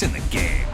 in the game.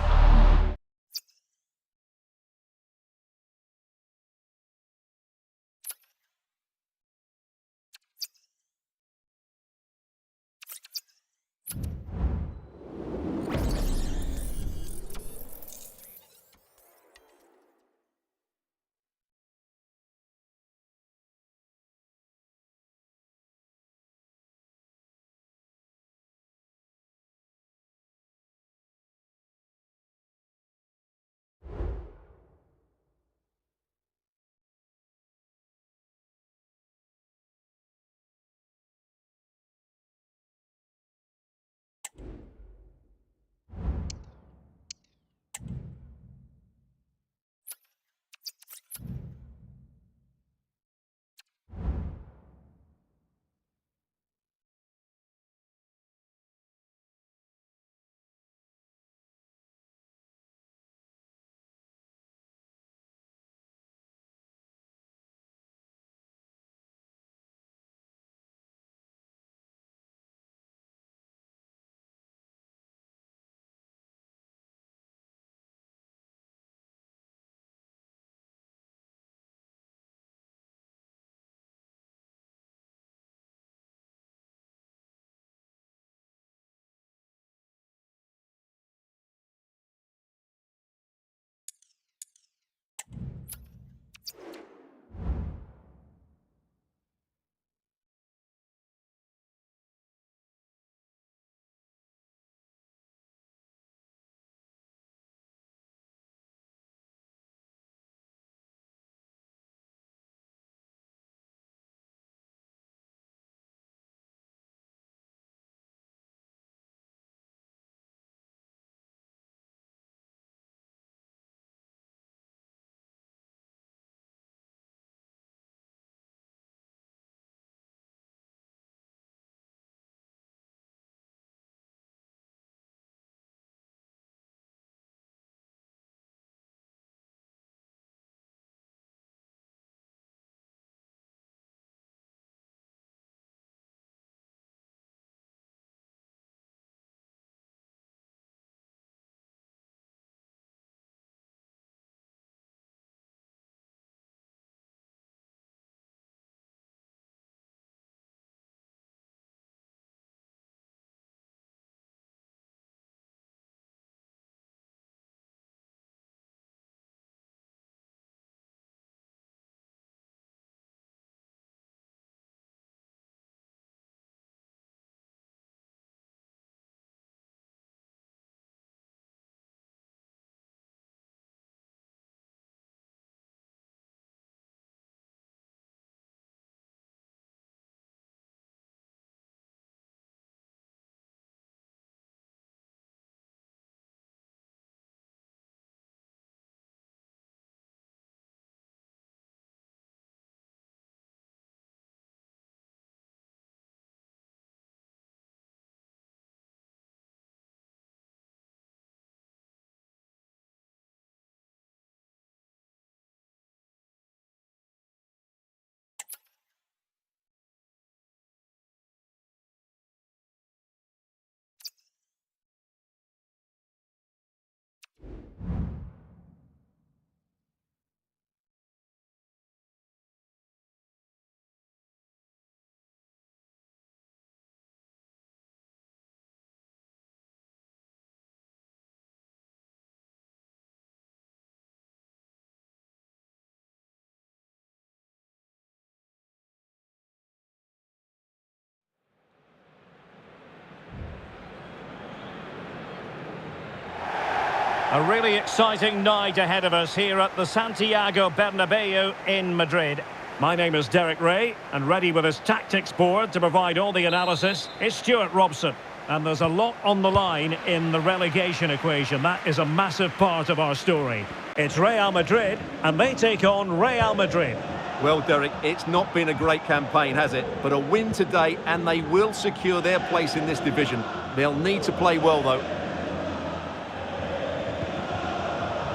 A really exciting night ahead of us here at the Santiago Bernabeu in Madrid. My name is Derek Ray, and ready with his tactics board to provide all the analysis is Stuart Robson. And there's a lot on the line in the relegation equation. That is a massive part of our story. It's Real Madrid, and they take on Real Madrid. Well, Derek, it's not been a great campaign, has it? But a win today, and they will secure their place in this division. They'll need to play well, though.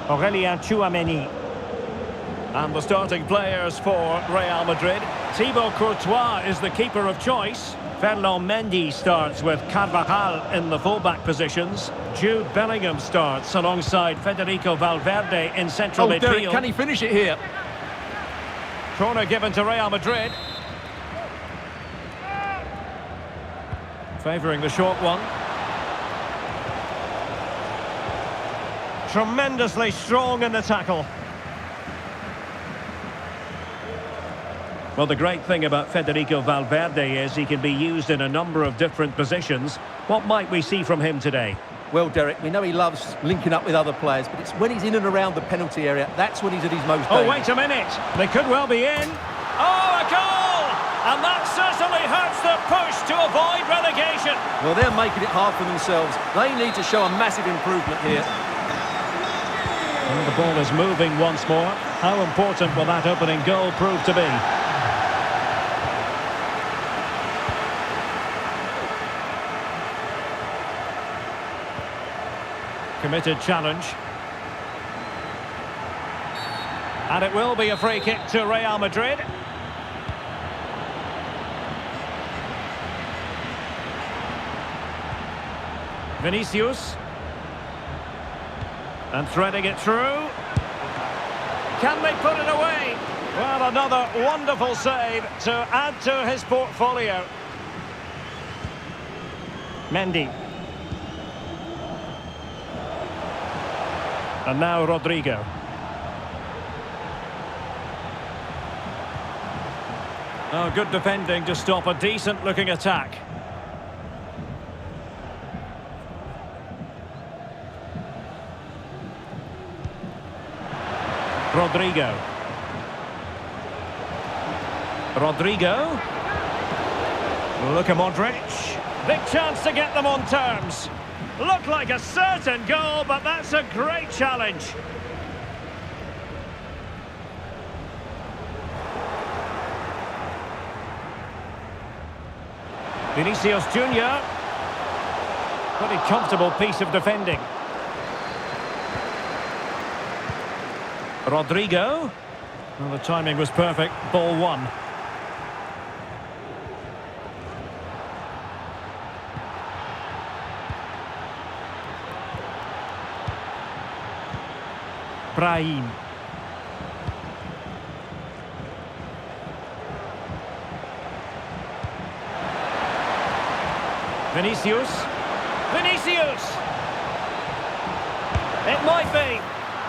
Aurelien Tchouameni. And the starting players for Real Madrid. Thibaut Courtois is the keeper of choice. Ferland Mendy starts with Carvajal in the fullback positions. Jude Bellingham starts alongside Federico Valverde in central midfield. Derek, can he finish it here? Corner given to Real Madrid. Favouring the short one. Tremendously strong in the tackle. Well, the great thing about Federico Valverde is he can be used in a number of different positions. What might we see from him today? Well, Derek, we know he loves linking up with other players, but it's when he's in and around the penalty area, that's when he's at his most dangerous. Oh, wait a minute. They could well be in. Oh, a goal! And that certainly hurts the push to avoid relegation. Well, they're making it hard for themselves. They need to show a massive improvement here. Well, the ball is moving once more. How important will that opening goal prove to be? Committed challenge. And it will be a free kick to Real Madrid. Vinicius. And threading it through. Can they put it away? Well, another wonderful save to add to his portfolio. Mendy. And now Rodrigo. Oh, good defending to stop a decent-looking attack. Rodrigo. Rodrigo. Luka Modric. Big chance to get them on terms. Looked like a certain goal, but that's a great challenge. Vinicius Junior. Pretty comfortable piece of defending. Rodrigo. Well, the timing was perfect. Ball one. Brahim. Vinicius. Vinicius! It might be.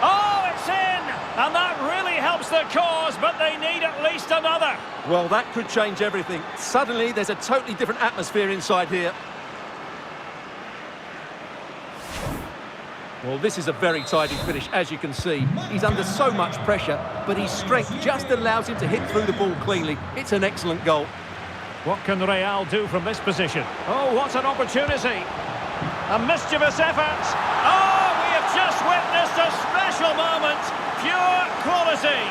Oh, it's in! And that really helps the cause, but they need at least another. Well, that could change everything. Suddenly, there's a totally different atmosphere inside here. Well, this is a very tidy finish, as you can see. He's under so much pressure, but his strength just allows him to hit through the ball cleanly. It's an excellent goal. What can Real do from this position? Oh, what an opportunity. A mischievous effort. Oh, we have just witnessed a special moment. Pure quality.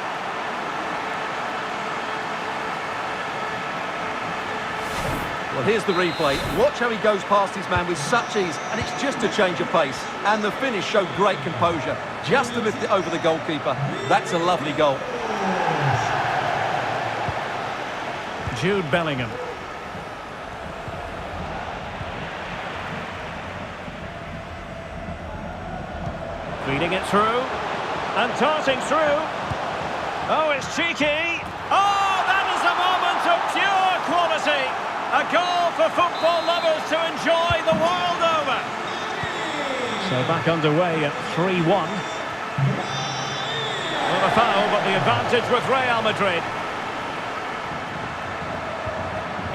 Well, here's the replay. Watch how he goes past his man with such ease, and it's just a change of pace. And the finish showed great composure, just to lift it over the goalkeeper. That's a lovely goal. Jude Bellingham. Feeding it through. And darting through. Oh, it's cheeky. Oh, that is a moment of pure quality. A goal for football lovers to enjoy the world over. So back underway at 3-1. Not a foul, but the advantage with Real Madrid.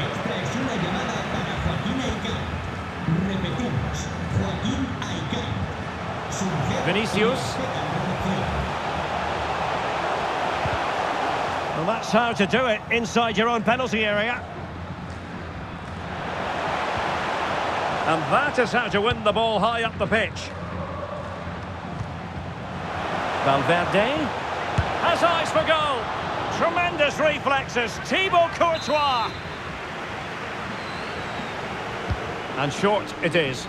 Esta es una llamada para Joaquín Aicán. Repetimos, Joaquín Aicán. Vinicius. Well, that's how to do it inside your own penalty area. And that is how to win the ball high up the pitch. Valverde has eyes for goal. Tremendous reflexes. Thibaut Courtois. And short it is.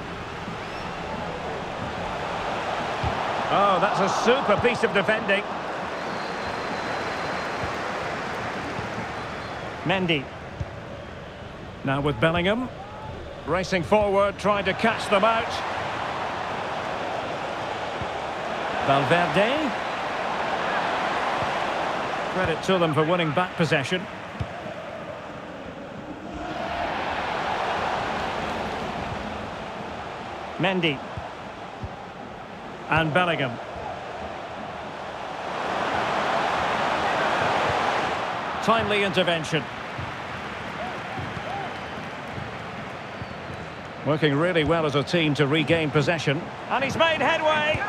Oh, that's a super piece of defending. Mendy. Now with Bellingham. Racing forward, trying to catch them out. Valverde. Credit to them for winning back possession. Mendy. And Bellingham. Timely intervention. Working really well as a team to regain possession. And he's made headway.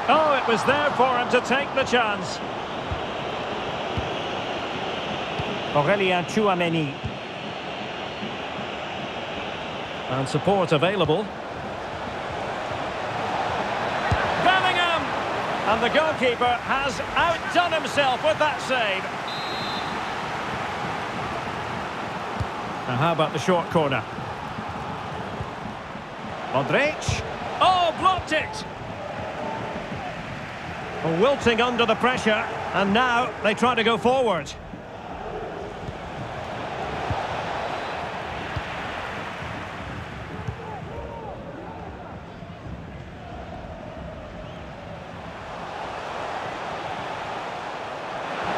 Oh, it was there for him to take the chance. Aurélien Tchouaméni. And support available. Bellingham! And the goalkeeper has outdone himself with that save. Now how about the short corner? Modric. Oh, blocked it! Wilting under the pressure, and now they try to go forward.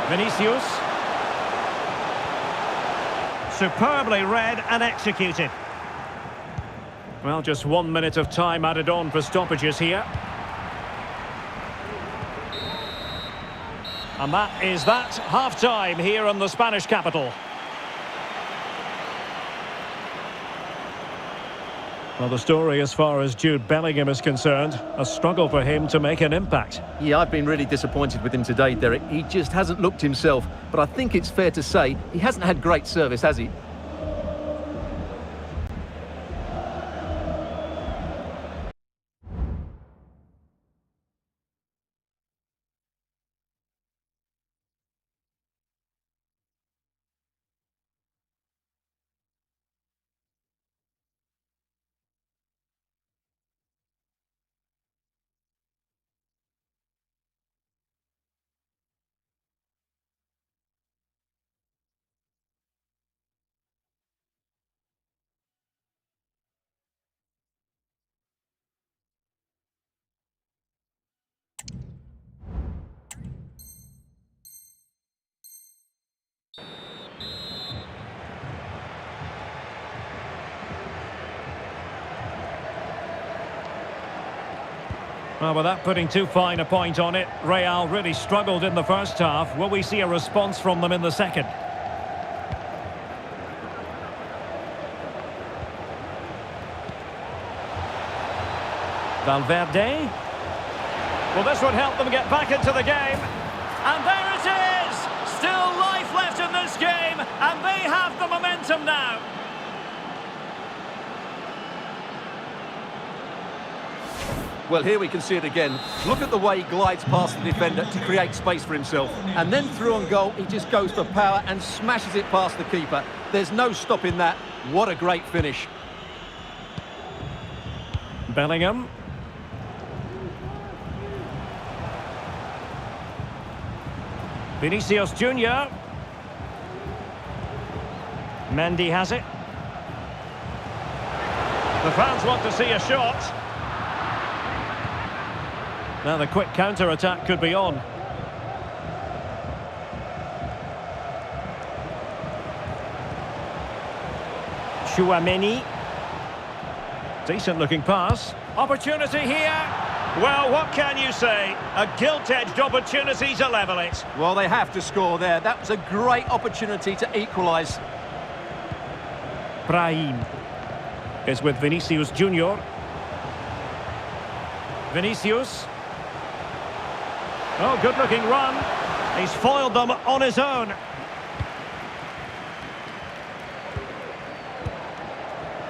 Vinicius. Superbly read and executed. Well, just 1 minute of time added on for stoppages here. And that is that, half-time here in the Spanish capital. Well, the story as far as Jude Bellingham is concerned, a struggle for him to make an impact. Yeah, I've been really disappointed with him today, Derek. He just hasn't looked himself. But I think it's fair to say he hasn't had great service, has he? Well, without putting too fine a point on it, Real really struggled in the first half. Will we see a response from them in the second? Valverde. Well, this would help them get back into the game. And there it is! Still life left in this game, and they have the momentum now. Well, here we can see it again. Look at the way he glides past the defender to create space for himself. And then through on goal, he just goes for power and smashes it past the keeper. There's no stopping that. What a great finish. Bellingham. Vinicius Junior. Mendy has it. The fans want to see a shot. Now the quick counter-attack could be on. Tchouaméni. Decent-looking pass. Opportunity here. Well, what can you say? A gilt-edged opportunity to level it. Well, they have to score there. That was a great opportunity to equalise. Brahim is with Vinicius Junior. Vinicius. Oh, good-looking run. He's foiled them on his own.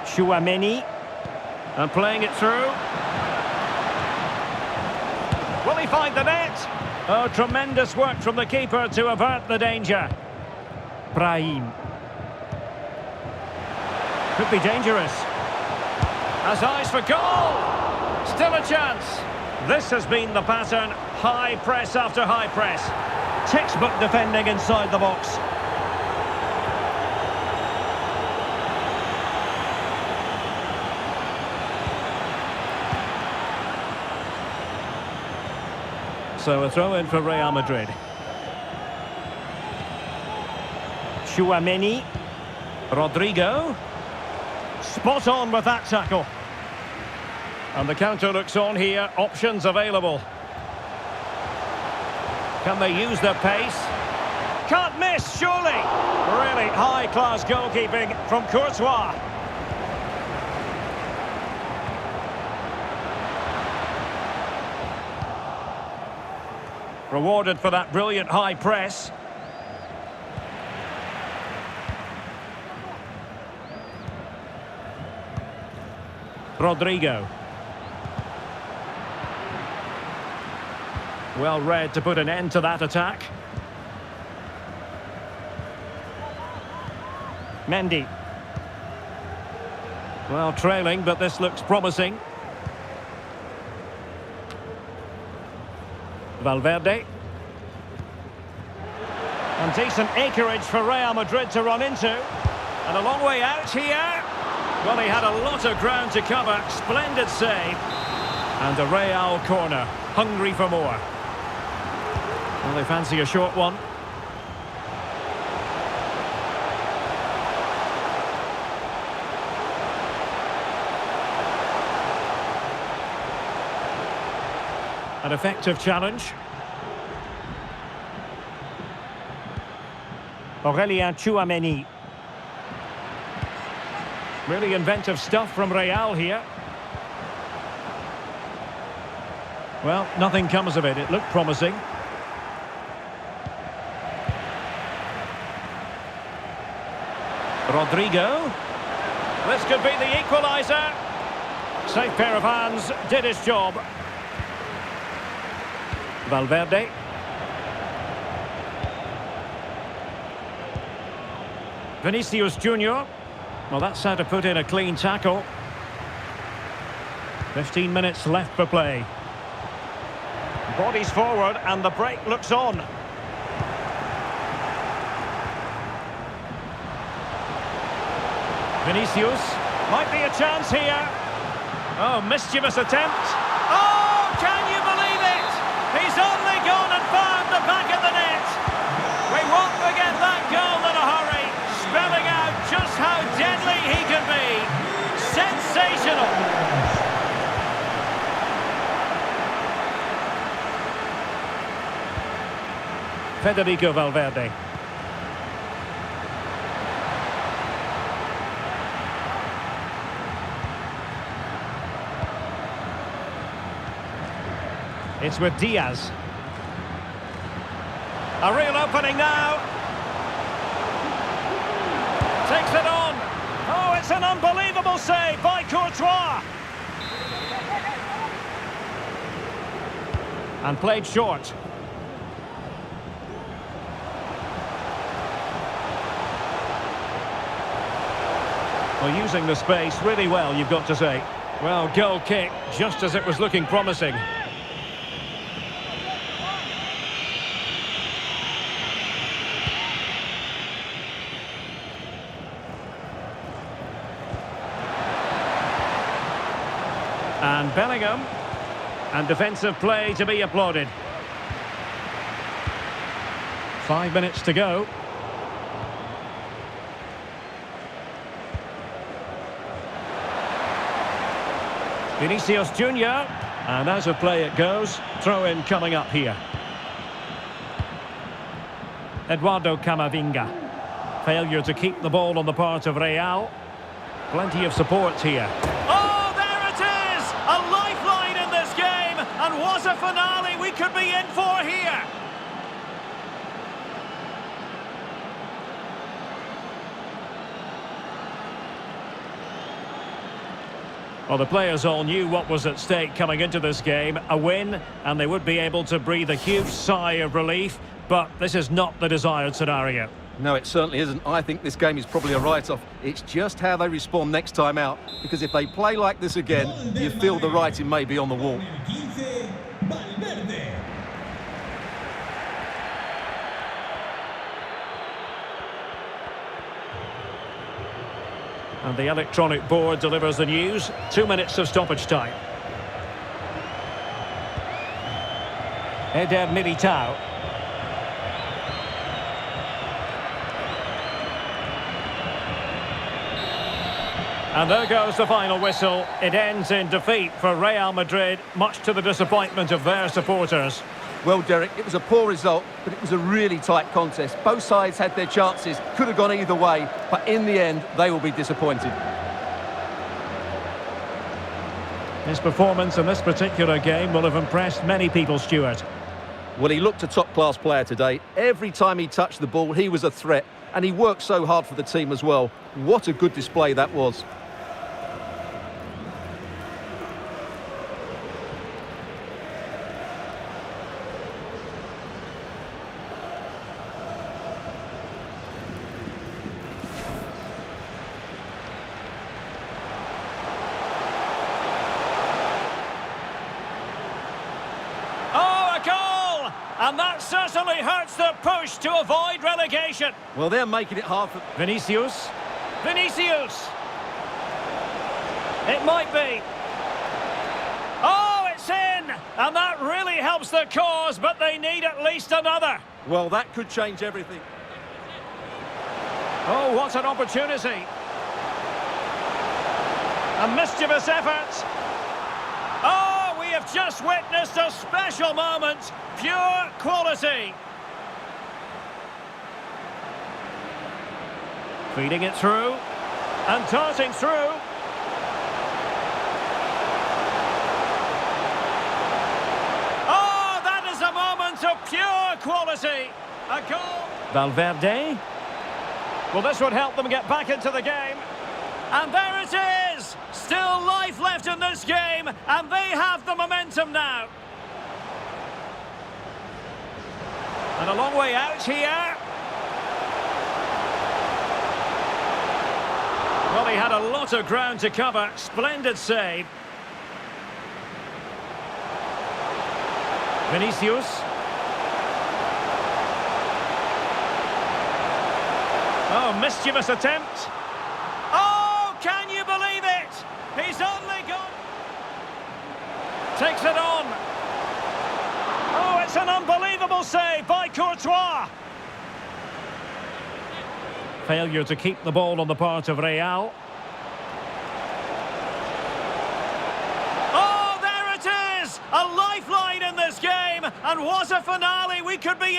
Tchouaméni. And playing it through. Will he find the net? Oh, tremendous work from the keeper to avert the danger. Brahim. Could be dangerous. Has eyes for goal. Still a chance. This has been the pattern. High press after high press. Textbook defending inside the box. So a throw in for Real Madrid. Tchouaméni. Rodrigo. Spot on with that tackle. And the counter looks on here. Options available. Can they use their pace? Can't miss, surely. Really high-class goalkeeping from Courtois. Rewarded for that brilliant high press. Rodrigo. Well read to put an end to that attack. Mendy. Well, trailing, but this looks promising. Valverde. And decent acreage for Real Madrid to run into. And a long way out here. Well, he had a lot of ground to cover. Splendid save. And a Real corner. Hungry for more. Well, they fancy a short one. An effective challenge. Aurélien Tchouaméni. Really inventive stuff from Real here. Well, nothing comes of it. It looked promising. Rodrigo. This could be the equaliser. Safe pair of hands, did his job. Valverde. Vinicius Junior. Well, that's how to put in a clean tackle. 15 minutes left for play. Bodies forward and the break looks on. Vinicius. Might be a chance here. Oh, mischievous attempt. Oh, can you believe it? He's only gone and found the back of the net. We won't forget that goal in a hurry, spelling out just how deadly he can be. Sensational. Federico Valverde. It's with Diaz. A real opening now. Takes it on. Oh, it's an unbelievable save by Courtois. And played short. Well, using the space really well, you've got to say. Well, goal kick, just as it was looking promising. And Bellingham. And defensive play to be applauded. 5 minutes to go. Vinicius Junior. And out of play it goes. Throw in coming up here. Eduardo Camavinga. Failure to keep the ball on the part of Real. Plenty of support here. Oh, there it is! A lifeline in this game! And what a finale we could be in for here! Well, the players all knew what was at stake coming into this game. A win, and they would be able to breathe a huge sigh of relief. But this is not the desired scenario. No, it certainly isn't. I think this game is probably a write-off. It's just how they respond next time out. Because if they play like this again, you feel the writing may be on the wall. And the electronic board delivers the news. 2 minutes of stoppage time. Eder Militao. And there goes the final whistle. It ends in defeat for Real Madrid, much to the disappointment of their supporters. Well, Derek, it was a poor result, but it was a really tight contest. Both sides had their chances, could have gone either way, but in the end, they will be disappointed. His performance in this particular game will have impressed many people, Stuart. Well, he looked a top-class player today. Every time he touched the ball, he was a threat, and he worked so hard for the team as well. What a good display that was. And that certainly hurts the push to avoid relegation. Well, they're making it hard for... Vinicius. Vinicius! It might be. Oh, it's in! And that really helps the cause, but they need at least another. Well, that could change everything. Oh, what an opportunity. A mischievous effort. Oh, we have just witnessed a special moment. Pure quality. Feeding it through. And darting through. Oh, that is a moment of pure quality. A goal. Valverde. Well, this would help them get back into the game. And there it is. Still life left in this game. And they have the momentum now. And a long way out here. Well, he had a lot of ground to cover. Splendid save. Vinicius. Oh, mischievous attempt. Oh, can you believe it? He's only gone. Takes it on. Oh, it's an unbelievable save by Courtois. Failure to keep the ball on the part of Real. Oh, there it is! A lifeline in this game, and what a finale we could be in.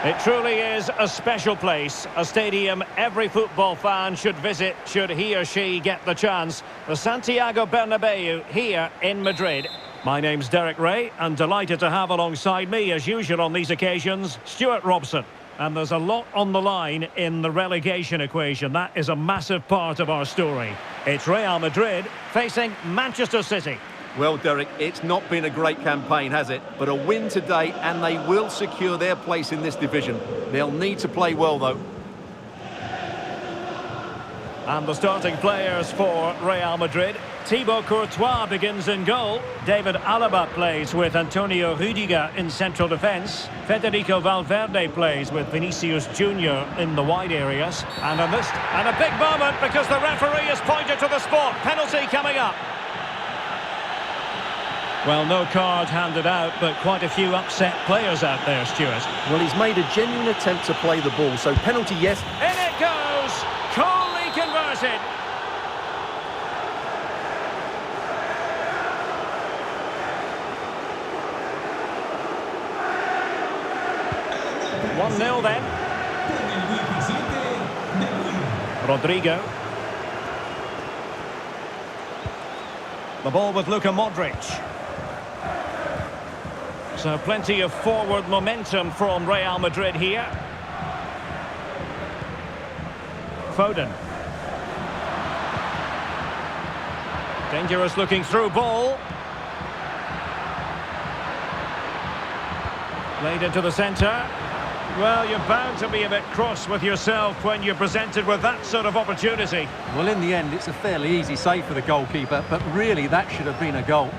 It truly is a special place, a stadium every football fan should visit should he or she get the chance. The Santiago Bernabeu here in Madrid. My name's Derek Ray, and delighted to have alongside me, as usual on these occasions, Stuart Robson. And there's a lot on the line in the relegation equation. That is a massive part of our story. It's Real Madrid facing Manchester City. Well, Derek, it's not been a great campaign, has it? But a win today, and they will secure their place in this division. They'll need to play well, though. And the starting players for Real Madrid. Thibaut Courtois begins in goal. David Alaba plays with Antonio Rüdiger in central defence. Federico Valverde plays with Vinicius Junior in the wide areas. And a big moment because the referee has pointed to the spot. Penalty coming up. Well, no card handed out, but quite a few upset players out there, Stuart. Well, he's made a genuine attempt to play the ball, so penalty, yes. In it goes! Coolly converted. One 0 then. Con el 17 de Willian. Rodrigo. The ball with Luka Modric. So plenty of forward momentum from Real Madrid here. Foden. Dangerous looking through ball. Played into the centre. Well, you're bound to be a bit cross with yourself when you're presented with that sort of opportunity. Well, in the end, it's a fairly easy save for the goalkeeper, but really that should have been a goal.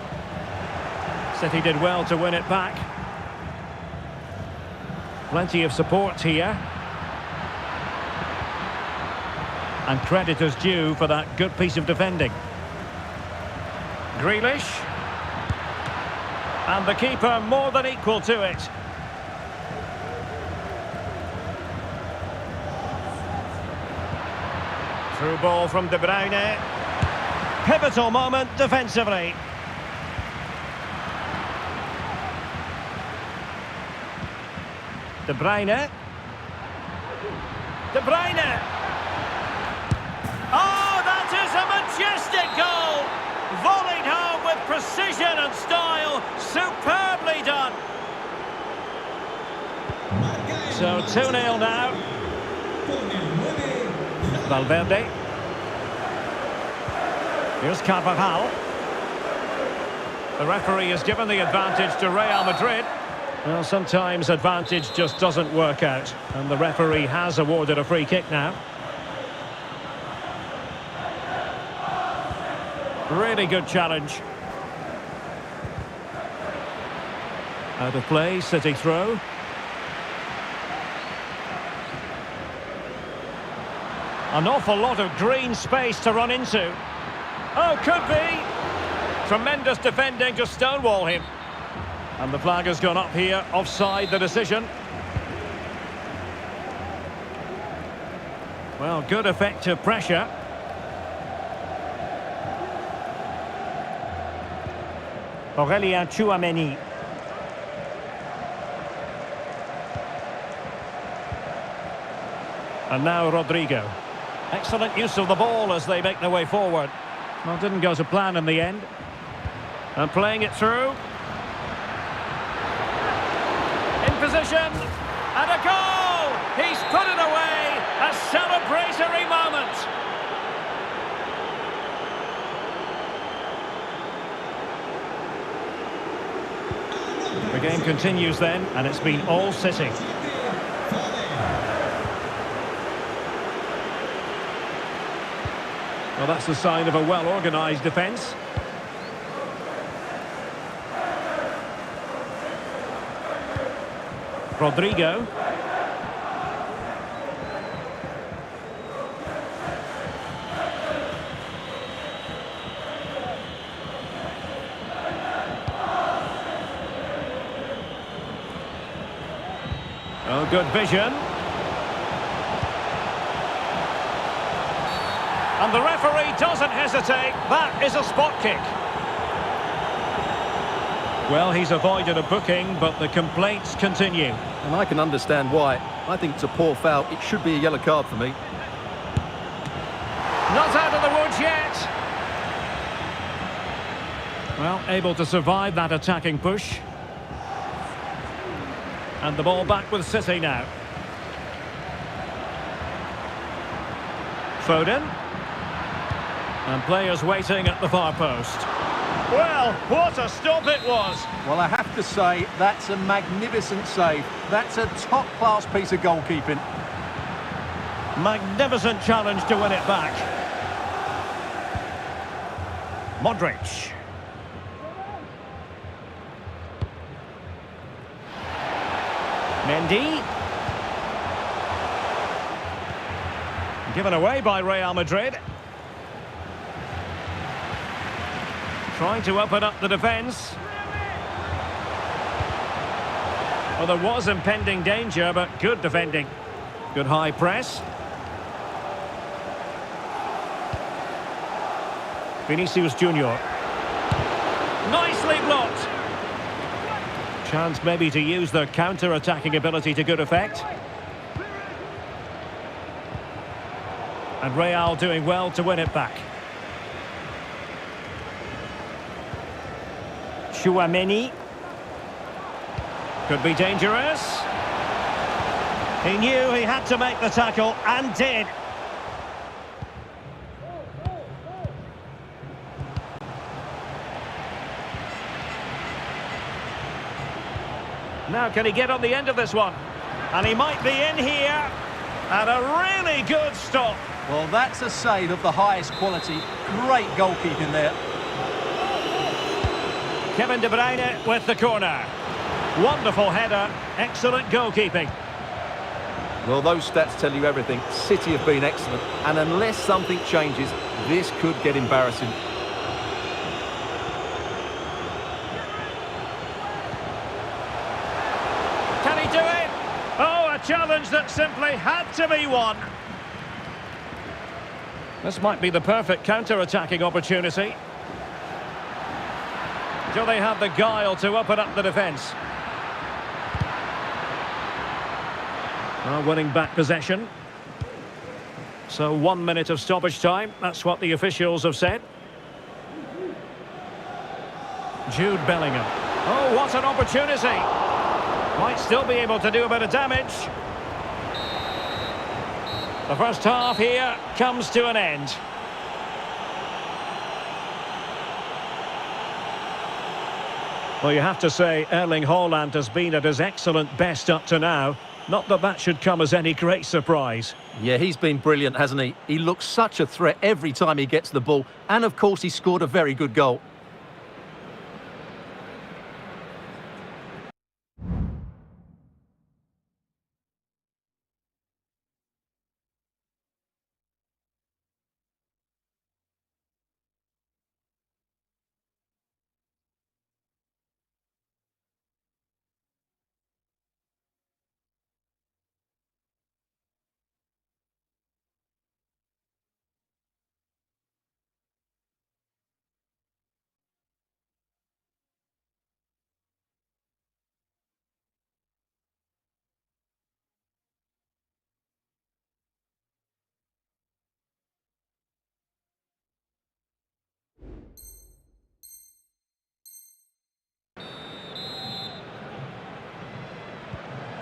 City did well to win it back. Plenty of support here. And credit is due for that good piece of defending. Grealish. And the keeper more than equal to it. Through ball from De Bruyne. Pivotal moment defensively. De Bruyne. De Bruyne. Oh, that is a majestic goal. Volleyed home with precision and style. Superbly done. So 2-0 now. Con el 9, Valverde. Here's Carvajal. The referee has given the advantage to Real Madrid. Well, sometimes advantage just doesn't work out. And the referee has awarded a free kick now. Really good challenge. Out of play, City throw. An awful lot of green space to run into. Oh, could be. Tremendous defending to stonewall him. And the flag has gone up here, offside the decision. Well, good effective pressure. Aurélien Tchouaméni. And now Rodrigo. Excellent use of the ball as they make their way forward. Well, didn't go to plan in the end. And playing it through. In position. And a goal! He's put it away! A celebratory moment! The game continues then, and it's been all City. Well, that's the sign of a well-organised defence. Rodrigo. Oh, good vision. And the referee doesn't hesitate. That is a spot kick. Well, he's avoided a booking, but the complaints continue. And I can understand why. I think it's a poor foul. It should be a yellow card for me. Not out of the woods yet. Well, able to survive that attacking push. And the ball back with City now. Foden. And players waiting at the far post. Well, what a stop it was. Well, I have to say, that's a magnificent save. That's a top-class piece of goalkeeping. Magnificent challenge to win it back. Modric. Mendy. Given away by Real Madrid. Trying to open up the defence. Well, there was impending danger, but good defending. Good high press. Vinicius Junior. Nicely blocked. Chance maybe to use their counter-attacking ability to good effect. And Real doing well to win it back. Tchouaméni. Could be dangerous. He knew he had to make the tackle and did. Now can he get on the end of this one? And he might be in here. And a really good stop. Well, that's a save of the highest quality. Great goalkeeping there. Kevin De Bruyne with the corner. Wonderful header. Excellent goalkeeping. Well, those stats tell you everything. City have been excellent. And unless something changes, this could get embarrassing. Can he do it? Oh, a challenge that simply had to be won. This might be the perfect counter-attacking opportunity. Do they have the guile to open up the defence? Winning back possession. So 1 minute of stoppage time. That's what the officials have said. Jude Bellingham. Oh, what an opportunity. Might still be able to do a bit of damage. The first half here comes to an end. Well, you have to say Erling Haaland has been at his excellent best up to now. Not that that should come as any great surprise. Yeah, he's been brilliant, hasn't he? He looks such a threat every time he gets the ball. And, of course, he scored a very good goal.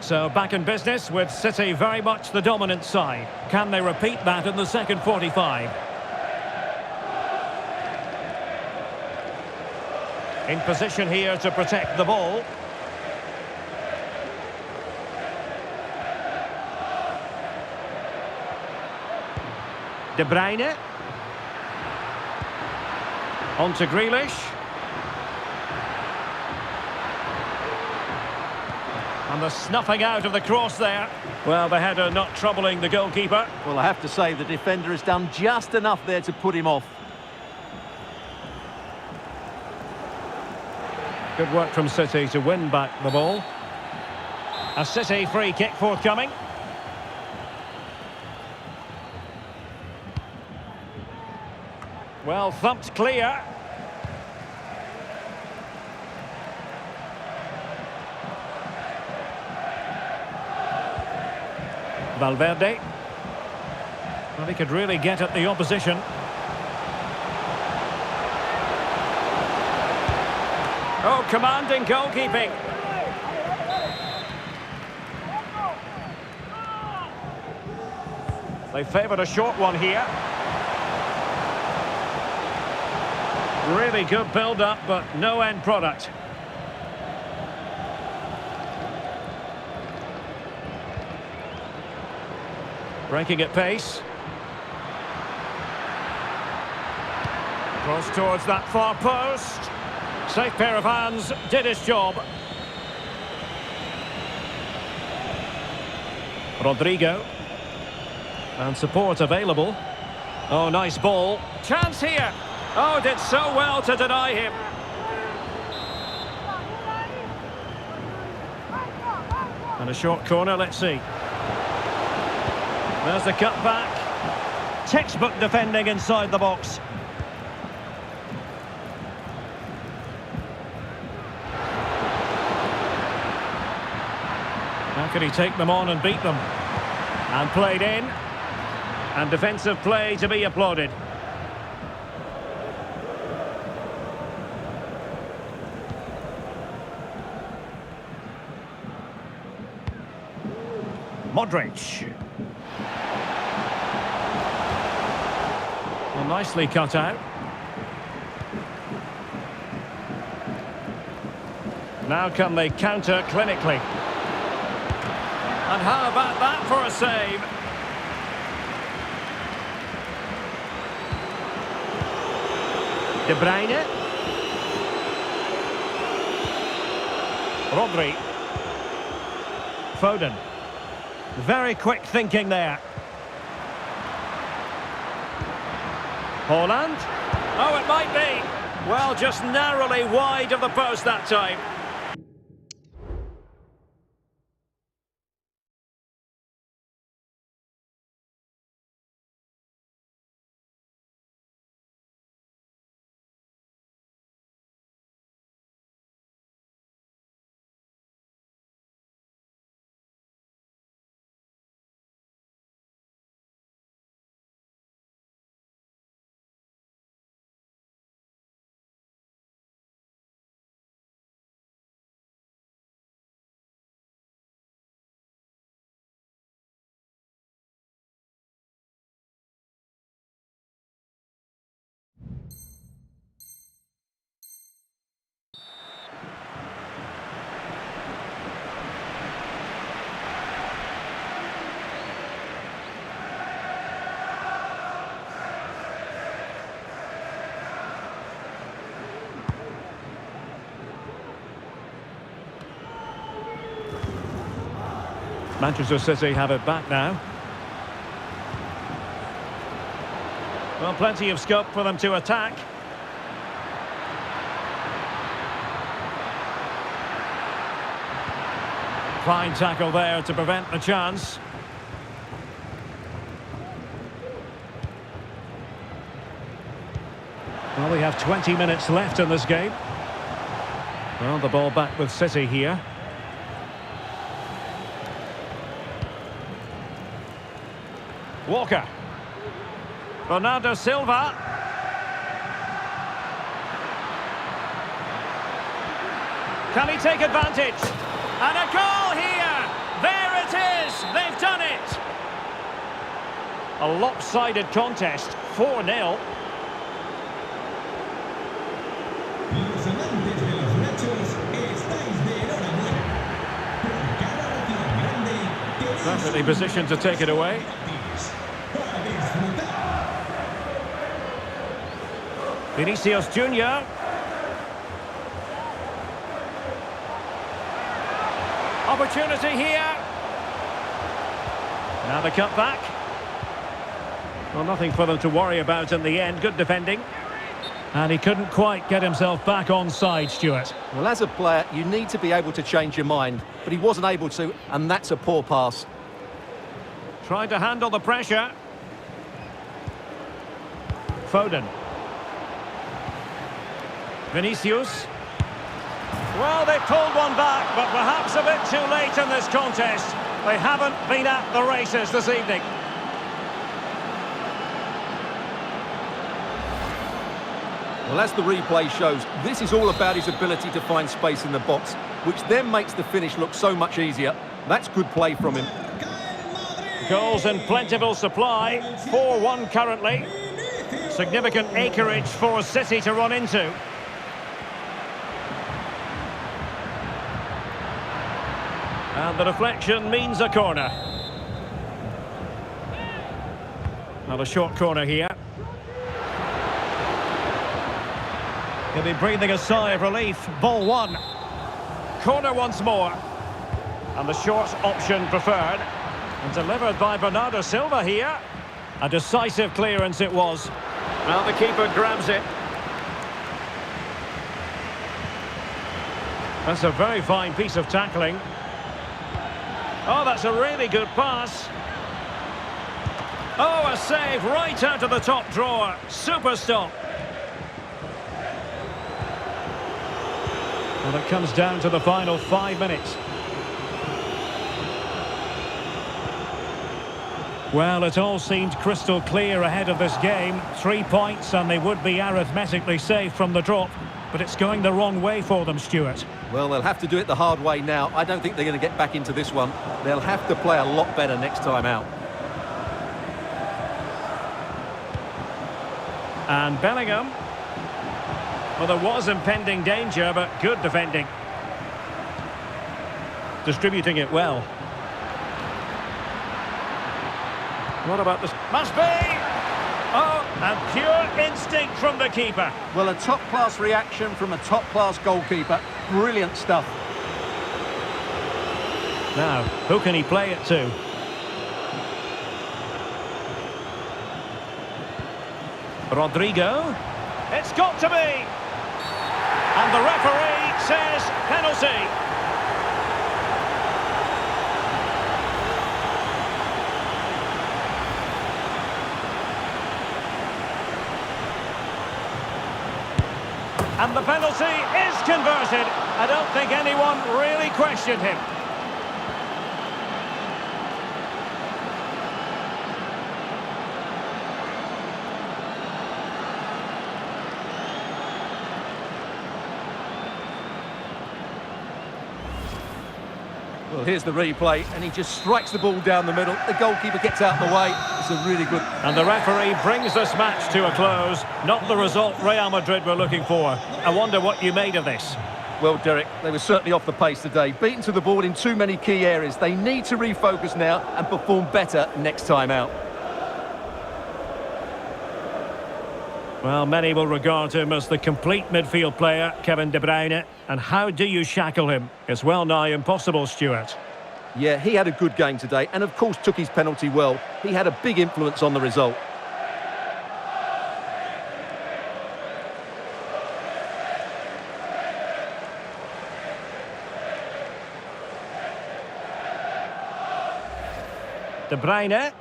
So back in business with City very much the dominant side. Can they repeat that in the second 45? In position here to protect the ball. De Bruyne. On to Grealish. And the snuffing out of the cross there. Well, the header not troubling the goalkeeper. Well, I have to say the defender has done just enough there to put him off. Good work from City to win back the ball. A City free kick forthcoming. Well, thumped clear. Valverde. Well, he could really get at the opposition. Oh, commanding goalkeeping. They favoured a short one here. Really good build-up, but no end product. Breaking at pace. Cross towards that far post. Safe pair of hands, did his job. Rodrigo. And support available. Oh, nice ball. Chance here. Oh, did so well to deny him. And a short corner, let's see. There's the cut back. Textbook defending inside the box. How can he take them on and beat them? And played in. And defensive play to be applauded. Modric. Well, nicely cut out. Now can they counter clinically? And how about that for a save? De Bruyne. Rodri. Foden. Very quick thinking there. Haaland. Oh, it might be. Well, just narrowly wide of the post that time. Manchester City have it back now. Well, plenty of scope for them to attack. Fine tackle there to prevent the chance. Well, we have 20 minutes left in this game. Well, the ball back with City here. Walker. Bernardo Silva. Can he take advantage? And a goal here! There it is! They've done it! A lopsided contest, 4-0. Los amantes de los nachos, estáis de enhorabuena. Por cada ración grande, tenéis Perfectly positioned to take it away. para disfrutar. Vinicius Junior. Opportunity here. Now the cut back. Well, nothing for them to worry about in the end. Good defending. And he couldn't quite get himself back on side, Stuart. Well, as a player, you need to be able to change your mind, but he wasn't able to, and that's a poor pass. Trying to handle the pressure. Foden. Vinicius. Well, they pulled one back, but perhaps a bit too late in this contest. They haven't been at the races this evening. Well, as the replay shows, this is all about his ability to find space in the box, which then makes the finish look so much easier. That's good play from him. Goals in plentiful supply. 4-1 currently. Significant acreage for City to run into. And the deflection means a corner. Now a short corner here. He'll be breathing a sigh of relief. Ball one. Corner once more. And the short option preferred. And delivered by Bernardo Silva here. A decisive clearance it was. Well, the keeper grabs it. That's a very fine piece of tackling. Oh, that's a really good pass. Oh, a save right out of the top drawer. Super stop. Well, it comes down to the final 5 minutes. Well, it all seemed crystal clear ahead of this game. 3 points and they would be arithmetically safe from the drop. But it's going the wrong way for them, Stuart. Well, they'll have to do it the hard way now. I don't think they're going to get back into this one. They'll have to play a lot better next time out. And Bellingham. Well, there was impending danger, but good defending. Distributing it well. What about this? Must be! Oh, and pure instinct from the keeper. Well, a top-class reaction from a top-class goalkeeper. Brilliant stuff. Now, who can he play it to? Rodrigo. It's got to be! And the referee says penalty. And the penalty is converted. I don't think anyone really questioned him. Well, here's the replay, and he just strikes the ball down the middle. The goalkeeper gets out of the way. It's a really good... And the referee brings this match to a close. Not the result Real Madrid were looking for. I wonder what you made of this. Well, Derek, they were certainly off the pace today. Beaten to the ball in too many key areas. They need to refocus now and perform better next time out. Well, many will regard him as the complete midfield player, Kevin De Bruyne. And how do you shackle him? It's well nigh impossible, Stuart. Yeah, he had a good game today and, of course, took his penalty well. He had a big influence on the result. De Bruyne.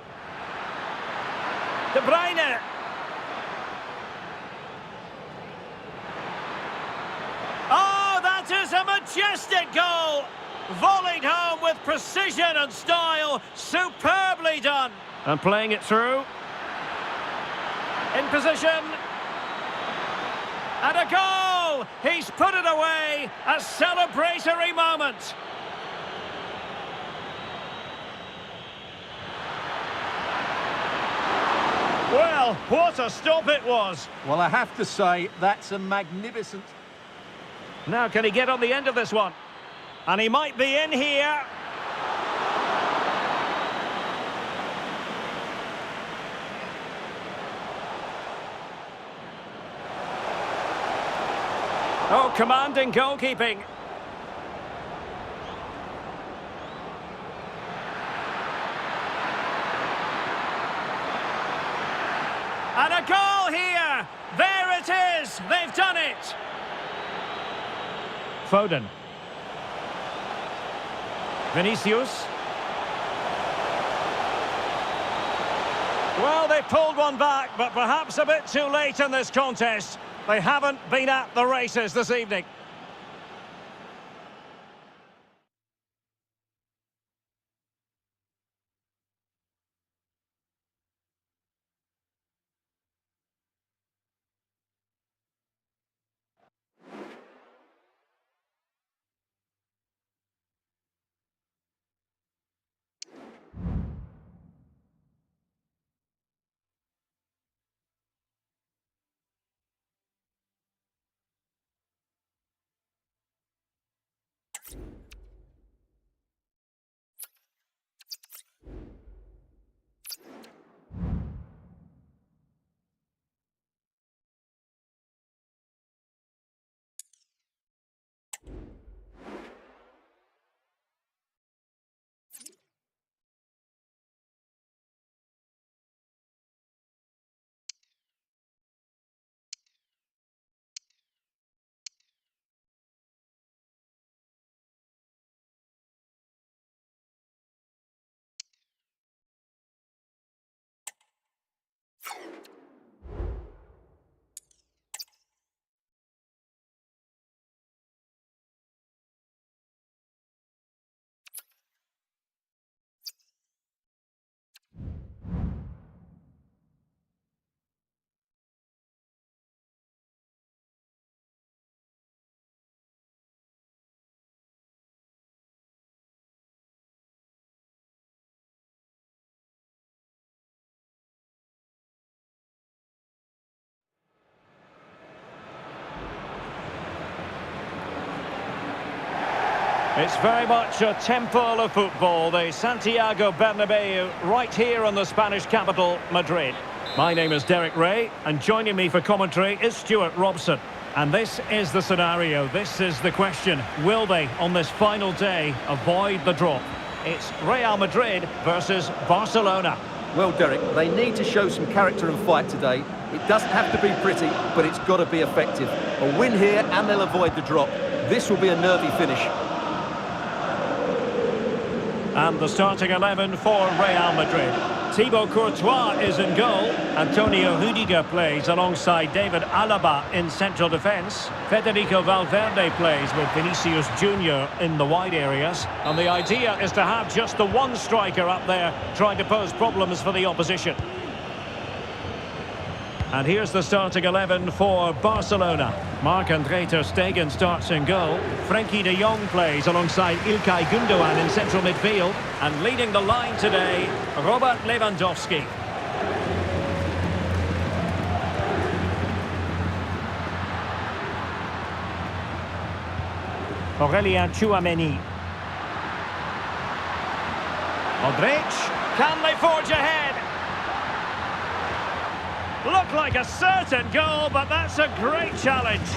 De Bruyne. Oh, that is a majestic goal. Volleyed home with precision and style. Superbly done. And playing it through. In position. And a goal. He's put it away. A celebratory moment. Well, what a stop it was. Well, I have to say, that's a magnificent... Now, can he get on the end of this one? And he might be in here. Oh, commanding goalkeeping. And a goal here! There it is! They've done it! Foden. Vinicius. Well, they pulled one back, but perhaps a bit too late in this contest. They haven't been at the races this evening. It's very much a temple of football, the Santiago Bernabeu, right here in the Spanish capital, Madrid. My name is Derek Ray, and joining me for commentary is Stuart Robson. And this is the scenario, this is the question. Will they, on this final day, avoid the drop? It's Real Madrid versus Barcelona. Well, Derek, they need to show some character and fight today. It doesn't have to be pretty, but it's got to be effective. A win here and they'll avoid the drop. This will be a nervy finish. And the starting 11 for Real Madrid. Thibaut Courtois is in goal. Antonio Rudiger plays alongside David Alaba in central defence. Federico Valverde plays with Vinicius Junior in the wide areas. And the idea is to have just the one striker up there trying to pose problems for the opposition. And here's the starting 11 for Barcelona. Marc-André ter Stegen starts in goal. Frenkie de Jong plays alongside İlkay Gündoğan in central midfield. And leading the line today, Robert Lewandowski. Aurélien Tchouaméni. Modric. Can they forge ahead? Looked like a certain goal, but that's a great challenge.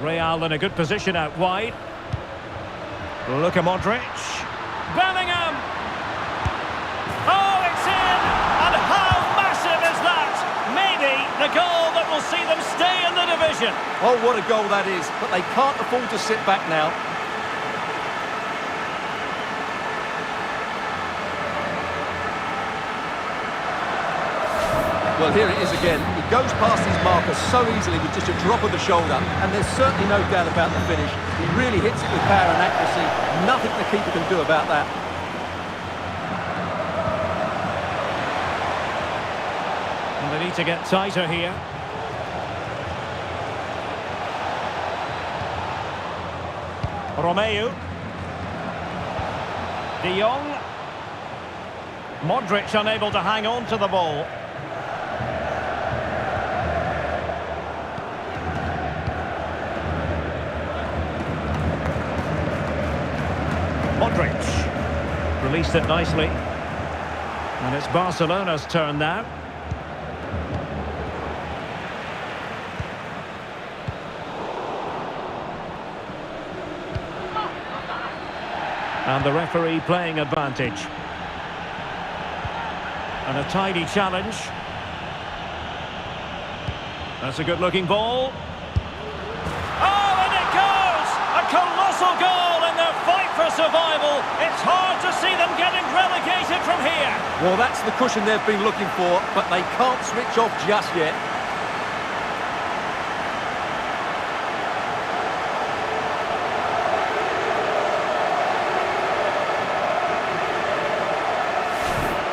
Real in a good position out wide. Luka Modric. Bellingham! Oh, it's in! And how massive is that? Maybe the goal that will see them stay in the division. Oh, what a goal that is. But they can't afford to sit back now. Well, here it is again. He goes past his marker so easily with just a drop of the shoulder, and there's certainly no doubt about the finish. He really hits it with power and accuracy. Nothing the keeper can do about that. And they need to get tighter here. Romeu. De Jong. Modric unable to hang on to the ball. Modric. Released it nicely. And it's Barcelona's turn now. And the referee playing advantage. And a tidy challenge. That's a good-looking ball. Oh, and it goes! A colossal goal in their fight for survival. It's hard to see them getting relegated from here. Well, that's the cushion they've been looking for, but they can't switch off just yet.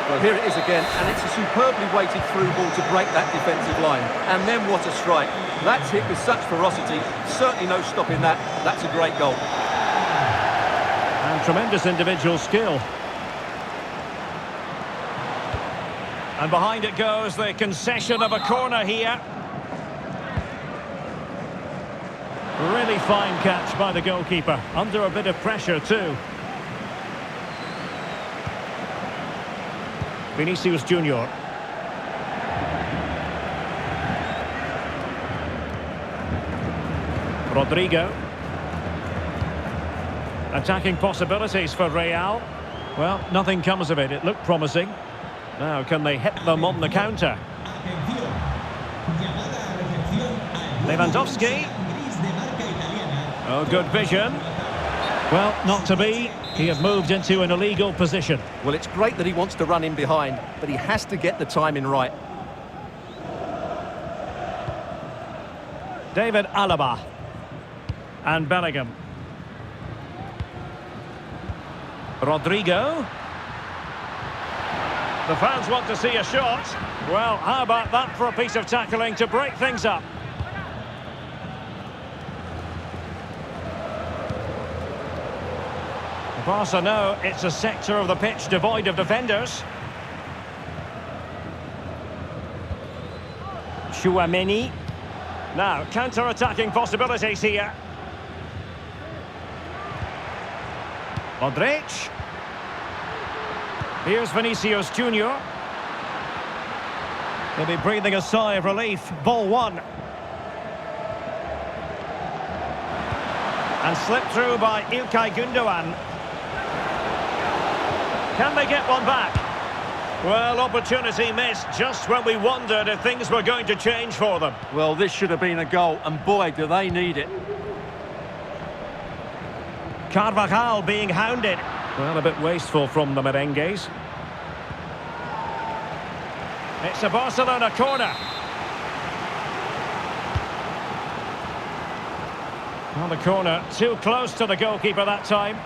Well, here it is again, and it's a superbly weighted through ball to break that defensive line. And then what a strike. That's hit with such ferocity. Certainly no stopping that. That's a great goal. And tremendous individual skill. And behind it goes the concession of a corner here. Really fine catch by the goalkeeper. Under a bit of pressure too. Vinicius Junior. Rodrigo. Attacking possibilities for Real. Well, nothing comes of it. It looked promising. Now, can they hit them on the counter? Lewandowski. Oh, good vision. Well, not to be. He has moved into an illegal position. Well, it's great that he wants to run in behind, but he has to get the timing right. David Alaba. And Bellingham. Rodrigo. The fans want to see a shot. Well, how about that for a piece of tackling to break things up? Barca know it's a sector of the pitch devoid of defenders. Tchouaméni. Now, counter-attacking possibilities here. Modric. Here's Vinicius Junior. They'll be breathing a sigh of relief. Ball one. And slipped through by İlkay Gündoğan. Can they get one back? Well, opportunity missed just when we wondered if things were going to change for them. Well, this should have been a goal, and boy, do they need it. Carvajal being hounded. Well, a bit wasteful from the merengues. It's a Barcelona corner. Well, the corner too close to the goalkeeper that time.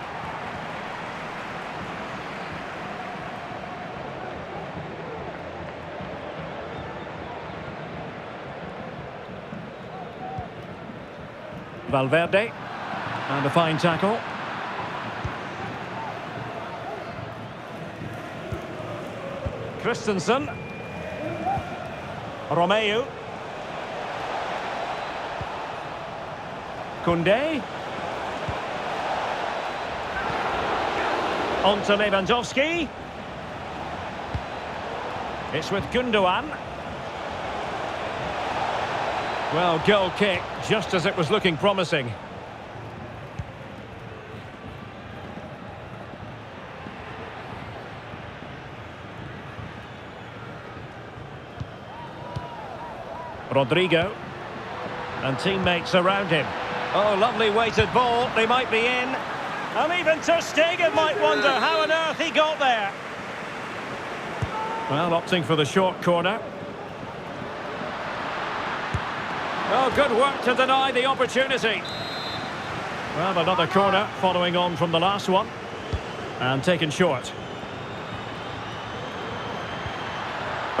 Valverde. And a fine tackle. Christensen. Romeu. Koundé. On to Lewandowski. It's with Gündoğan. Well, goal kick, just as it was looking promising. Rodrigo. And teammates around him. Oh, lovely weighted ball. They might be in. And even Ter Stegen might wonder how on earth he got there. Well, opting for the short corner. Oh, good work to deny the opportunity. Well, another corner following on from the last one. And taken short.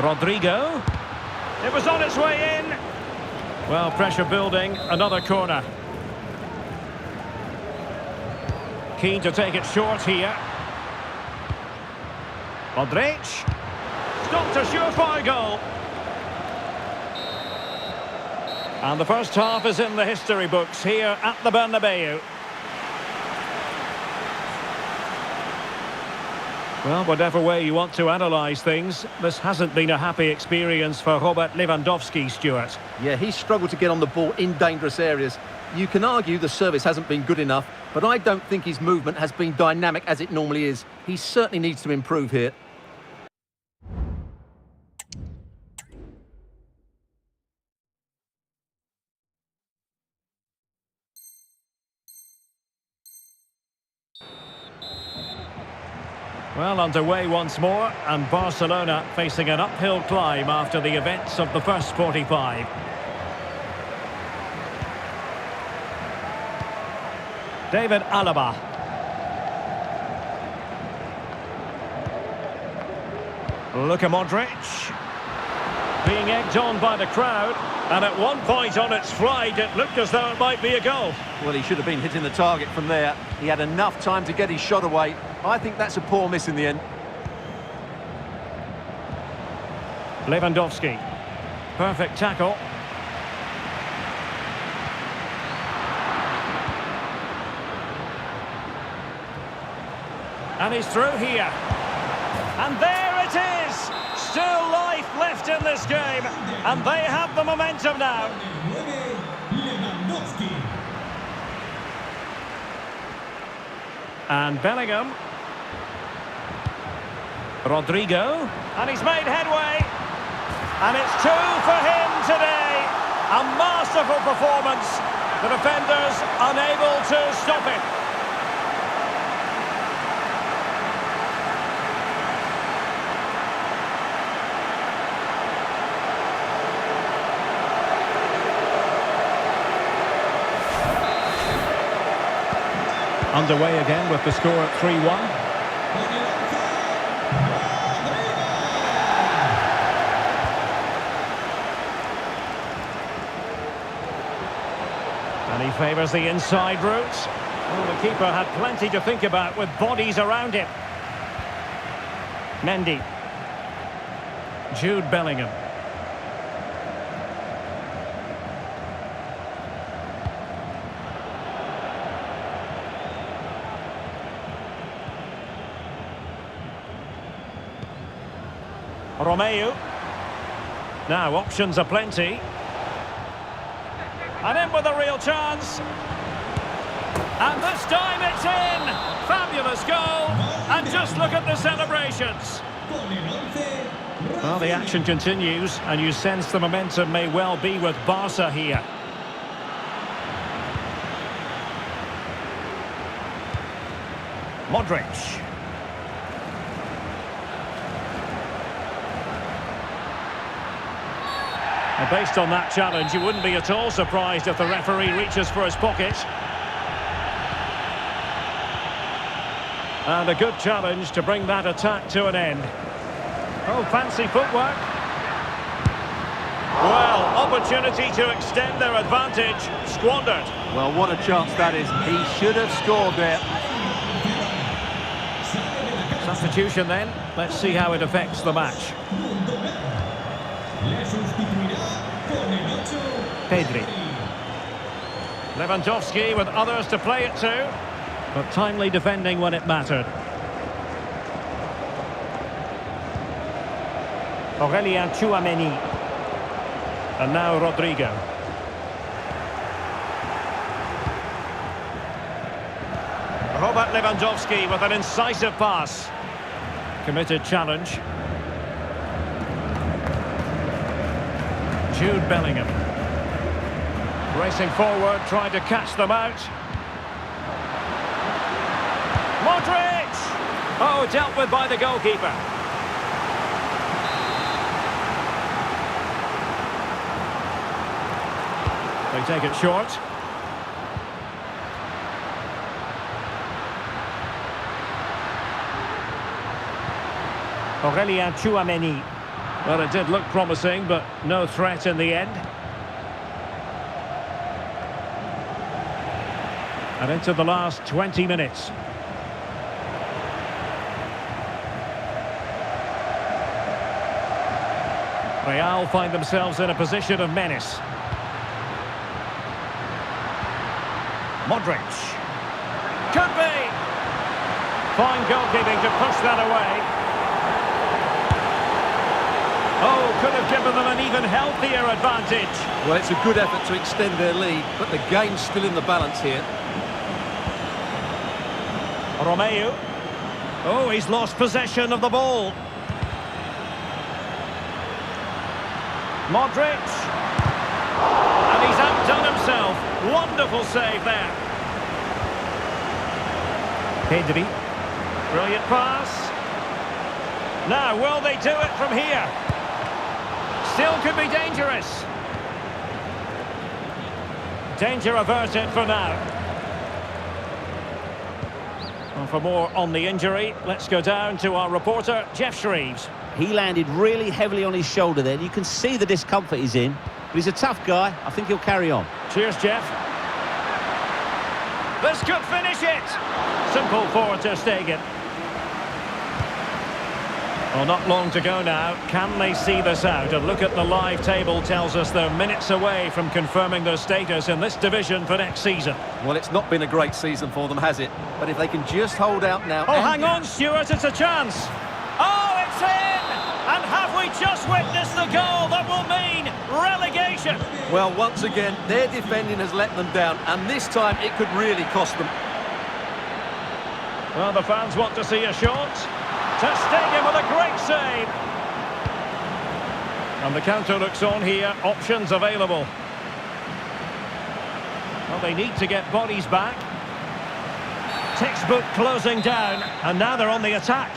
Rodrigo. It was on its way in. Well, pressure building. Another corner. Keen to take it short here. Modric. Stopped a surefire goal. And the first half is in the history books here at the Bernabeu. Well, whatever way you want to analyse things, this hasn't been a happy experience for Robert Lewandowski, Stuart. Yeah, he's struggled to get on the ball in dangerous areas. You can argue the service hasn't been good enough, but I don't think his movement has been dynamic as it normally is. He certainly needs to improve here. Well, underway once more, and Barcelona facing an uphill climb after the events of the first 45. David Alaba. Luka Modric. Being egged on by the crowd, and at one point on its flight, it looked as though it might be a goal. Well, he should have been hitting the target from there. He had enough time to get his shot away. I think that's a poor miss in the end. Lewandowski. Perfect tackle. And he's through here. And there it is! Still life left in this game. And they have the momentum now. Lewandowski. And Bellingham. Rodrigo. And he's made headway. And it's two for him today. A masterful performance. The defenders unable to stop it. Underway again with the score at 3-1. And he favours the inside route. Well, the keeper had plenty to think about with bodies around him. Mendy. Jude Bellingham. Romeu. Now options are plenty. And in with a real chance. And this time it's in! Fabulous goal! And just look at the celebrations. Con el 11, Well, the action continues, and you sense the momentum may well be with Barca here. Modric. And based on that challenge, you wouldn't be at all surprised if the referee reaches for his pocket. And a good challenge to bring that attack to an end. Oh, fancy footwork. Well, opportunity to extend their advantage, squandered. Well, what a chance that is. He should have scored there. Substitution then. Let's see how it affects the match. le sustituirá con el 8. Pedri. Lewandowski with others to play it to, but timely defending when it mattered. Aurélien Tchouaméni. And now Rodrigo. Robert Lewandowski with an incisive pass. Committed challenge. Jude Bellingham. Racing forward, trying to catch them out. Modric! Oh, dealt with by the goalkeeper. They take it short. Aurélien Tchouaméni. Well, it did look promising, but no threat in the end. And into the last 20 minutes. Real find themselves in a position of menace. Modric. Could be! Fine goalkeeping to push that away. Oh, could have given them an even healthier advantage. Well, it's a good effort to extend their lead, but the game's still in the balance here. Romeu. Oh, he's lost possession of the ball. Modric. And he's outdone himself. Wonderful save there. Pedri. Brilliant pass. Now, will they do it from here? Still could be dangerous. Danger averted for now. Well, for more on the injury, let's go down to our reporter, Jeff Shreves. He landed really heavily on his shoulder there. You can see the discomfort he's in. But he's a tough guy. I think he'll carry on. Cheers, Jeff. This could finish it. Simple for Ter Stegen. Well, not long to go now. Can they see this out? A look at the live table tells us they're minutes away from confirming their status in this division for next season. Well, it's not been a great season for them, has it? But if they can just hold out now... Oh, hang on, Stuart, it's a chance. Oh, it's in! And have we just witnessed the goal that will mean relegation? Well, once again, their defending has let them down, and this time it could really cost them. Well, the fans want to see a shot. Ter Stegen with a great save. And the counter looks on here. Options available. Well, they need to get bodies back. Textbook closing down. And now they're on the attack.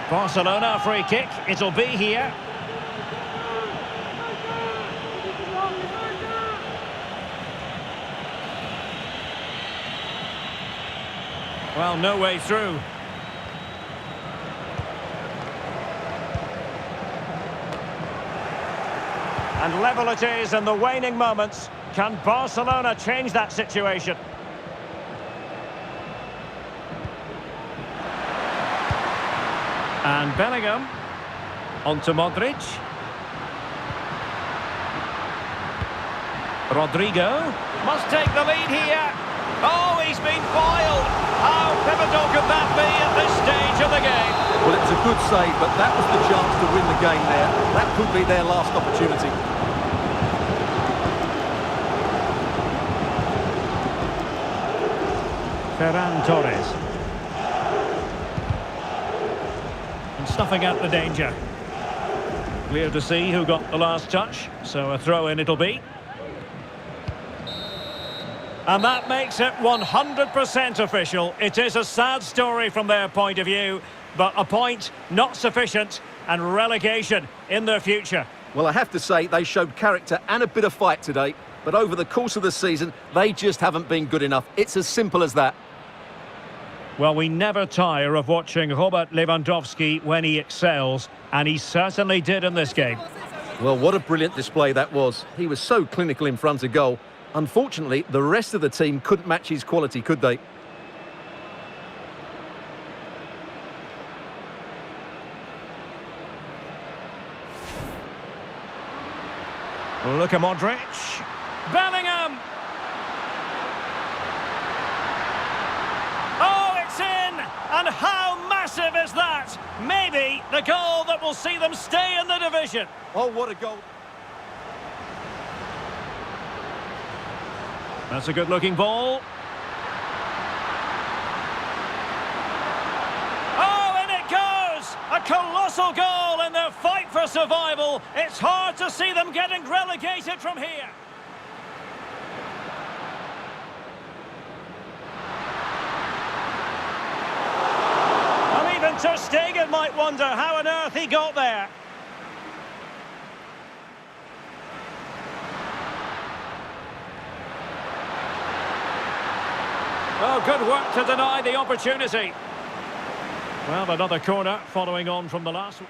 Barcelona free kick. It'll be here. Well, no way through. And level it is in the waning moments. Can Barcelona change that situation? And Bellingham. Onto Modric. Rodrigo. Must take the lead here. Oh, he's been foiled. How pivotal could that be at this stage of the game? Well, it was a good save, but that was the chance to win the game there. That could be their last opportunity. Ferran Torres. And snuffing out the danger. Clear to see who got the last touch, so a throw-in it'll be. And that makes it 100% official. It is a sad story from their point of view, but a point not sufficient and relegation in their future. Well, I have to say, they showed character and a bit of fight today, but over the course of the season, they just haven't been good enough. It's as simple as that. Well, we never tire of watching Robert Lewandowski when he excels, and he certainly did in this game. Well, what a brilliant display that was. He was so clinical in front of goal. Unfortunately, the rest of the team couldn't match his quality, could they? Luka Modric. Bellingham. Oh, it's in! And how massive is that? Maybe the goal that will see them stay in the division. Oh, what a goal. That's a good-looking ball. Oh, and it goes! A colossal goal in their fight for survival. It's hard to see them getting relegated from here. And even Ter Stegen might wonder how on earth he got there. Oh, good work to deny the opportunity. Well, another corner following on from the last one.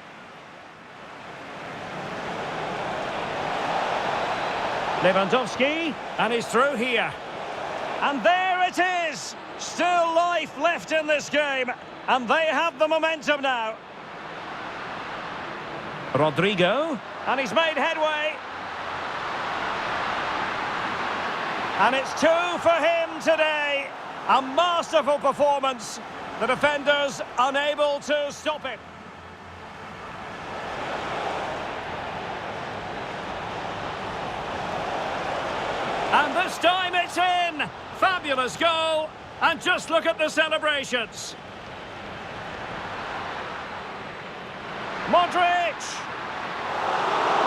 Lewandowski, and he's through here. And there it is! Still life left in this game, and they have the momentum now. Rodrigo, and he's made headway. And it's 2 for him today. A masterful performance. The defenders unable to stop it. And this time it's in. Fabulous goal. And just look at the celebrations. Modric.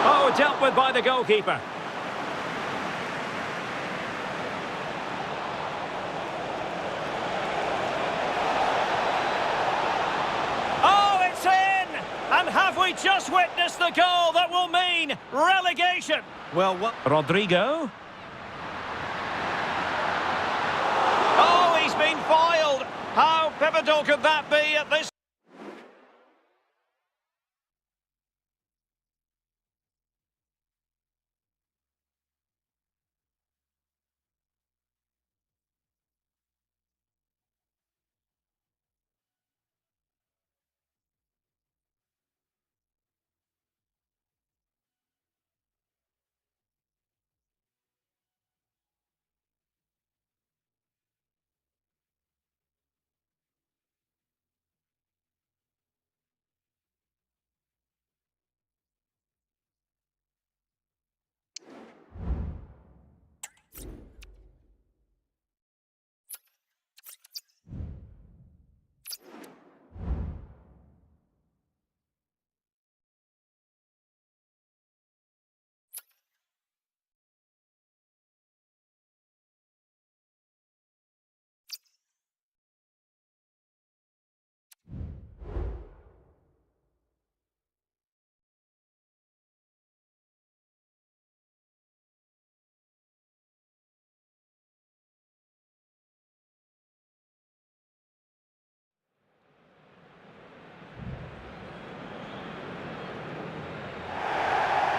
Oh, dealt with by the goalkeeper. And have we just witnessed the goal that will mean relegation? Well, what? Rodrigo. Oh, he's been foiled. How pivotal could that be at this?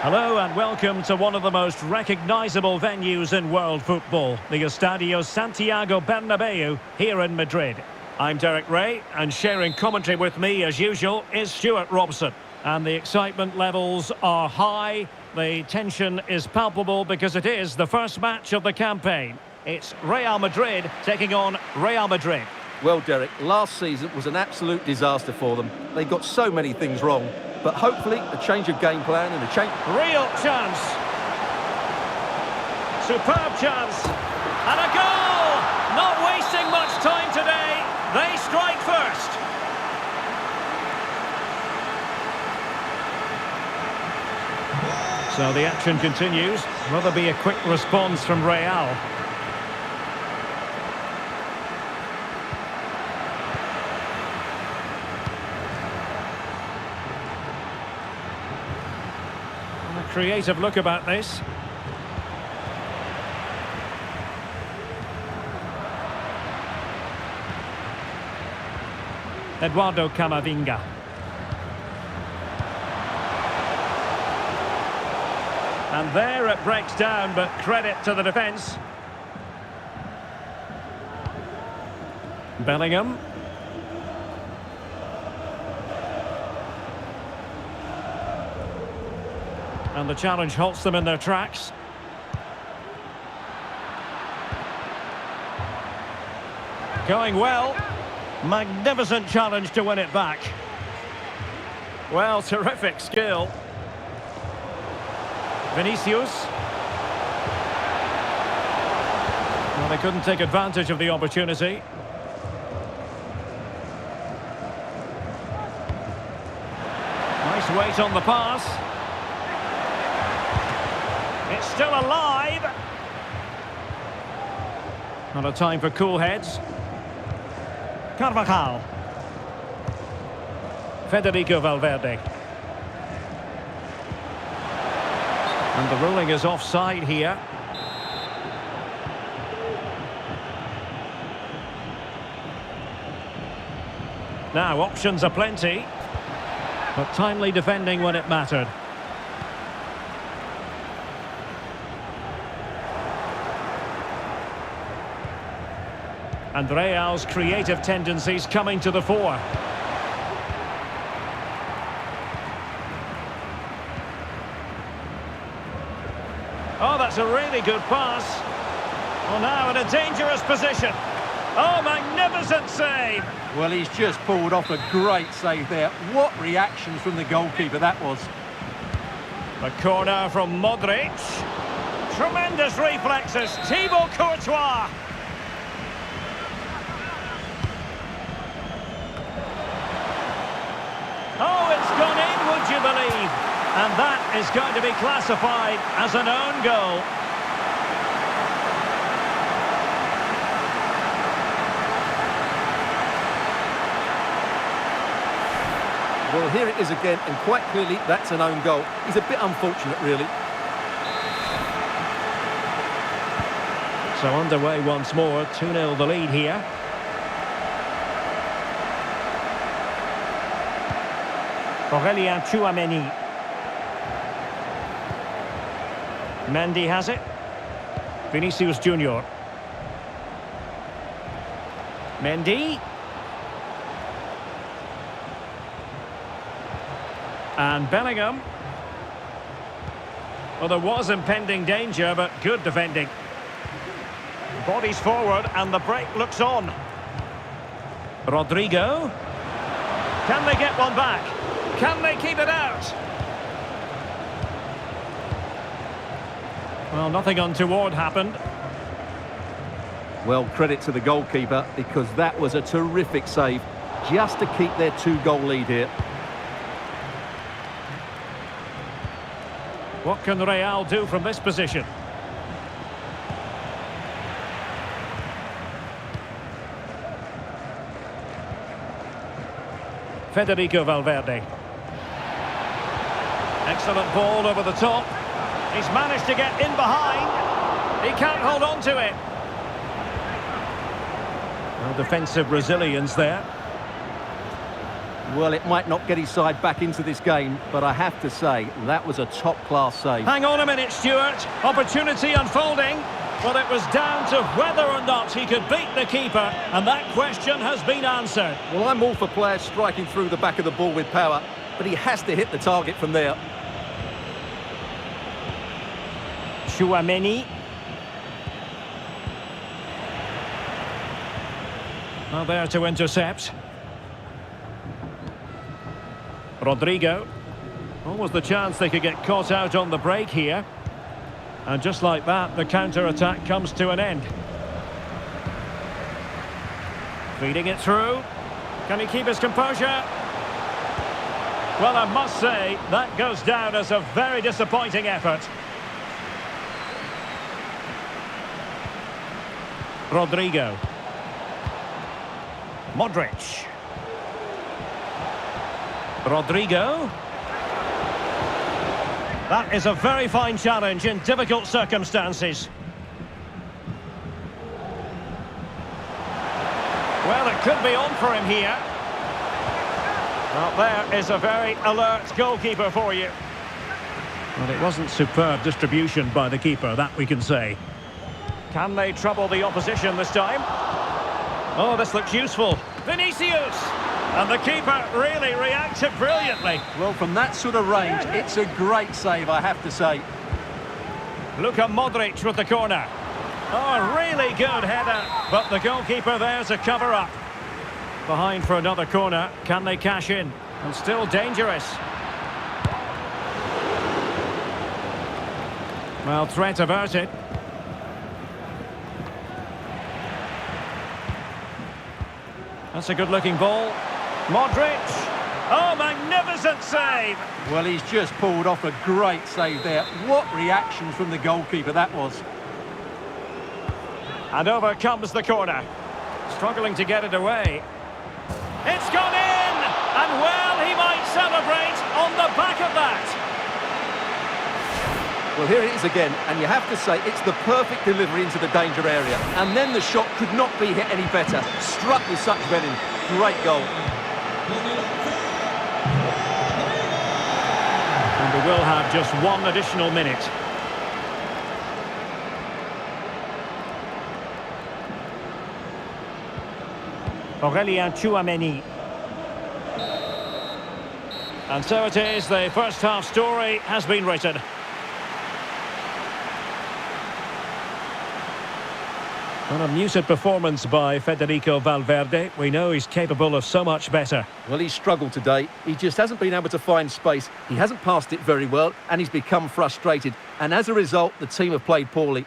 Hello and welcome to one of the most recognisable venues in world football, the Estadio Santiago Bernabeu here in Madrid. I'm Derek Ray, and sharing commentary with me as usual is Stuart Robson. And the excitement levels are high, the tension is palpable because it is the first match of the campaign. It's Real Madrid taking on Real Madrid. Well, Derek, last season was an absolute disaster for them. They got so many things wrong, but hopefully a change of game plan and a change... Real chance. Superb chance. And a goal! Not wasting much time today. They strike first. So the action continues. Will there be a quick response from Real? A creative look about this. Eduardo Camavinga. And there it breaks down, but credit to the defence. Bellingham. And the challenge halts them in their tracks. Going well. Magnificent challenge to win it back. Well, terrific skill. Vinicius. Well, they couldn't take advantage of the opportunity. Nice weight on the pass. It's still alive. Not a time for cool heads. Carvajal. Federico Valverde. And the ruling is offside here. Now, options are plenty, but timely defending when it mattered. And Real's creative tendencies coming to the fore. Oh, that's a really good pass. Well, now in a dangerous position. Oh, magnificent save. Well, he's just pulled off a great save there. What reactions from the goalkeeper that was. A corner from Modric. Tremendous reflexes. Thibaut Courtois. Oh, it's gone in, would you believe? And that is going to be classified as an own goal. Well, here it is again, and quite clearly that's an own goal. He's a bit unfortunate, really. So underway once more, 2-0 the lead here. Aurélien Tchouaméni. Mendy has it. Vinicius Junior. Mendy. And Bellingham. Well, there was impending danger, but good defending. Bodies forward, and the break looks on. Rodrigo. Can they get one back? Can they keep it out? Well, nothing untoward happened. Well, credit to the goalkeeper, because that was a terrific save, just to keep their 2-goal lead here. What can Real do from this position? Federico Valverde. Excellent ball over the top. He's managed to get in behind. He can't hold on to it. Well, defensive resilience there. Well, it might not get his side back into this game, but I have to say, that was a top-class save. Hang on a minute, Stuart. Opportunity unfolding. Well, it was down to whether or not he could beat the keeper, and that question has been answered. Well, I'm all for players striking through the back of the ball with power, but he has to hit the target from there. Tchouaméni. Well, there to intercept. Rodrigo. Almost the chance they could get caught out on the break here. And just like that, the counter-attack comes to an end. Feeding it through. Can he keep his composure? Well, I must say, that goes down as a very disappointing effort. Rodrigo. Modric. Rodrigo. That is a very fine challenge in difficult circumstances. Well, it could be on for him here. Well, there is a very alert goalkeeper for you. Well, it wasn't superb distribution by the keeper, that we can say. Can they trouble the opposition this time? Oh, this looks useful. Vinicius! And the keeper really reacted brilliantly. Well, from that sort of range, it's a great save, I have to say. Luka Modric with the corner. Oh, a really good header, but the goalkeeper there to cover up. Behind for another corner. Can they cash in? And still dangerous. Well, threat averted. That's a good-looking ball. Modric. Oh, magnificent save. Well, he's just pulled off a great save there. What reaction from the goalkeeper that was. And over comes the corner. Struggling to get it away. It's gone in! And well, he might celebrate on the back of that. Well, here it is again, and you have to say it's the perfect delivery into the danger area. And then the shot could not be hit any better. Struck with such venom. Great goal. And we will have just one additional minute. Aurélien Tchouameni. And so it is, the first half story has been written. An unmuted performance by Federico Valverde. We know he's capable of so much better. Well, he's struggled today. He just hasn't been able to find space. He hasn't passed it very well, and he's become frustrated. And as a result, the team have played poorly.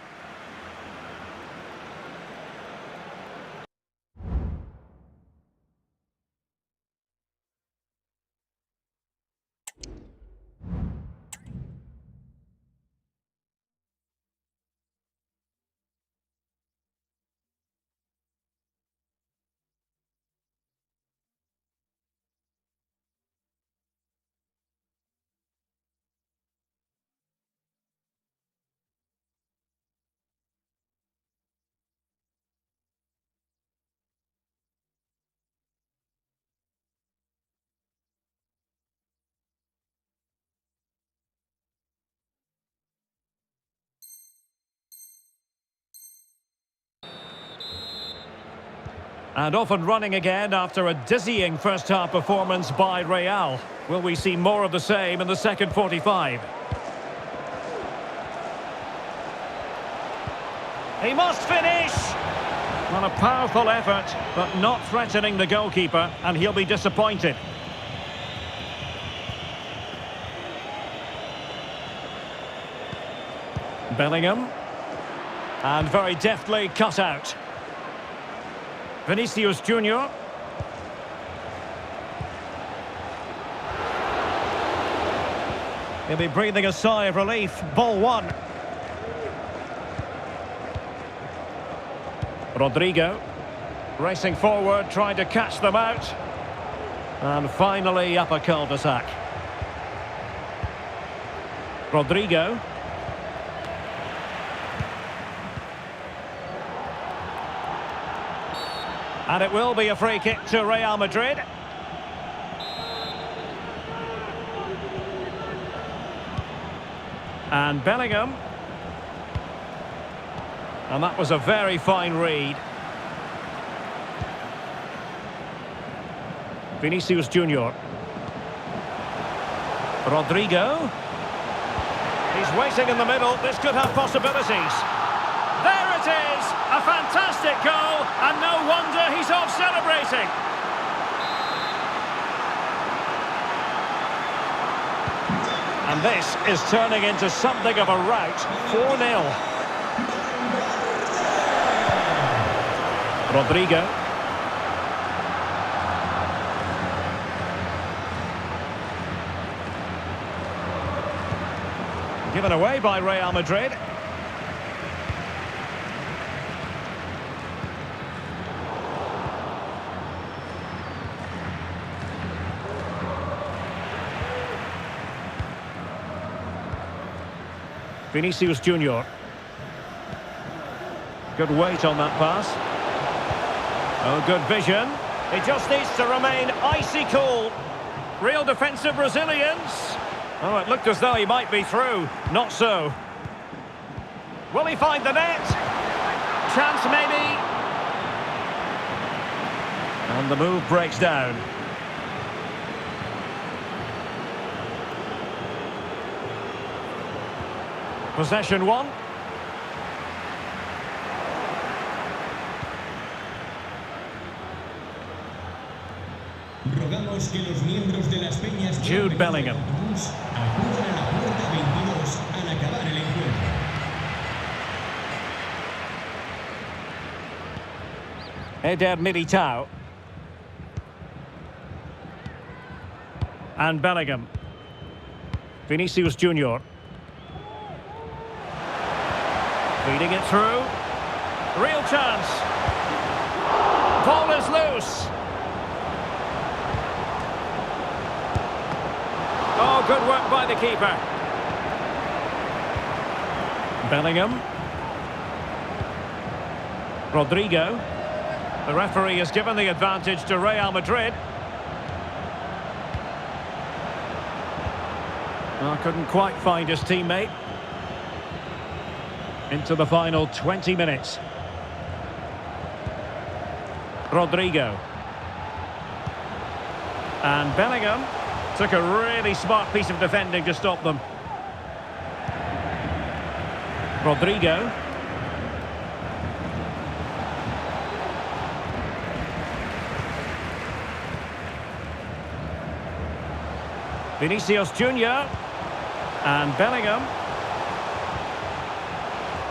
And off and running again after a dizzying first-half performance by Real. Will we see more of the same in the second 45? He must finish! Well, a powerful effort, but not threatening the goalkeeper, and he'll be disappointed. Bellingham. And very deftly cut out. Vinicius Junior. He'll be breathing a sigh of relief. Ball one. Rodrigo. Racing forward, trying to catch them out. And finally up a cul-de-sac. Rodrigo. And it will be a free kick to Real Madrid. And Bellingham. And that was a very fine read. Vinicius Junior. Rodrigo. He's waiting in the middle. This could have possibilities. There it it is! A fantastic goal, and no wonder he's off celebrating. And this is turning into something of a rout. 4-0. Rodrigo. Given away by Real Madrid. Vinicius Junior. Good weight on that pass. Oh, good vision. He just needs to remain icy cool. Real defensive resilience. Oh, it looked as though he might be through. Not so. Will he find the net? Chance maybe. And the move breaks down. Possession one. Rogamos que los miembros de las peñas Jude Bellingham. acudan a la puerta 22 al acabar el encuentro. Eder Militao. And Bellingham. Vinicius Junior. Feeding it through. Real chance. Ball is loose. Oh, good work by the keeper. Bellingham. Rodrigo. The referee has given the advantage to Real Madrid. Oh, couldn't quite find his teammate. Into the final 20 minutes. Rodrigo. And Bellingham took a really smart piece of defending to stop them. Rodrigo. Vinicius Junior. And Bellingham.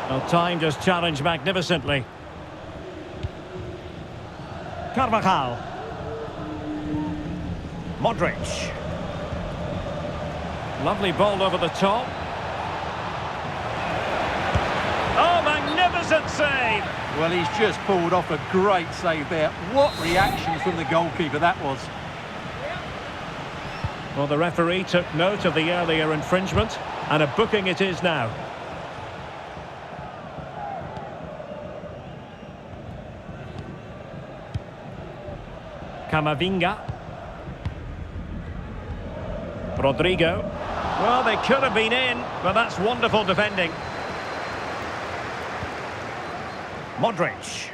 Well, timed his challenge magnificently. Carvajal. Modric. Lovely ball over the top. Oh, magnificent save! Well, he's just pulled off a great save there. What reaction from the goalkeeper that was. Well, the referee took note of the earlier infringement, and a booking it is now. Camavinga. Rodrigo. Well, they could have been in, but that's wonderful defending. Modric.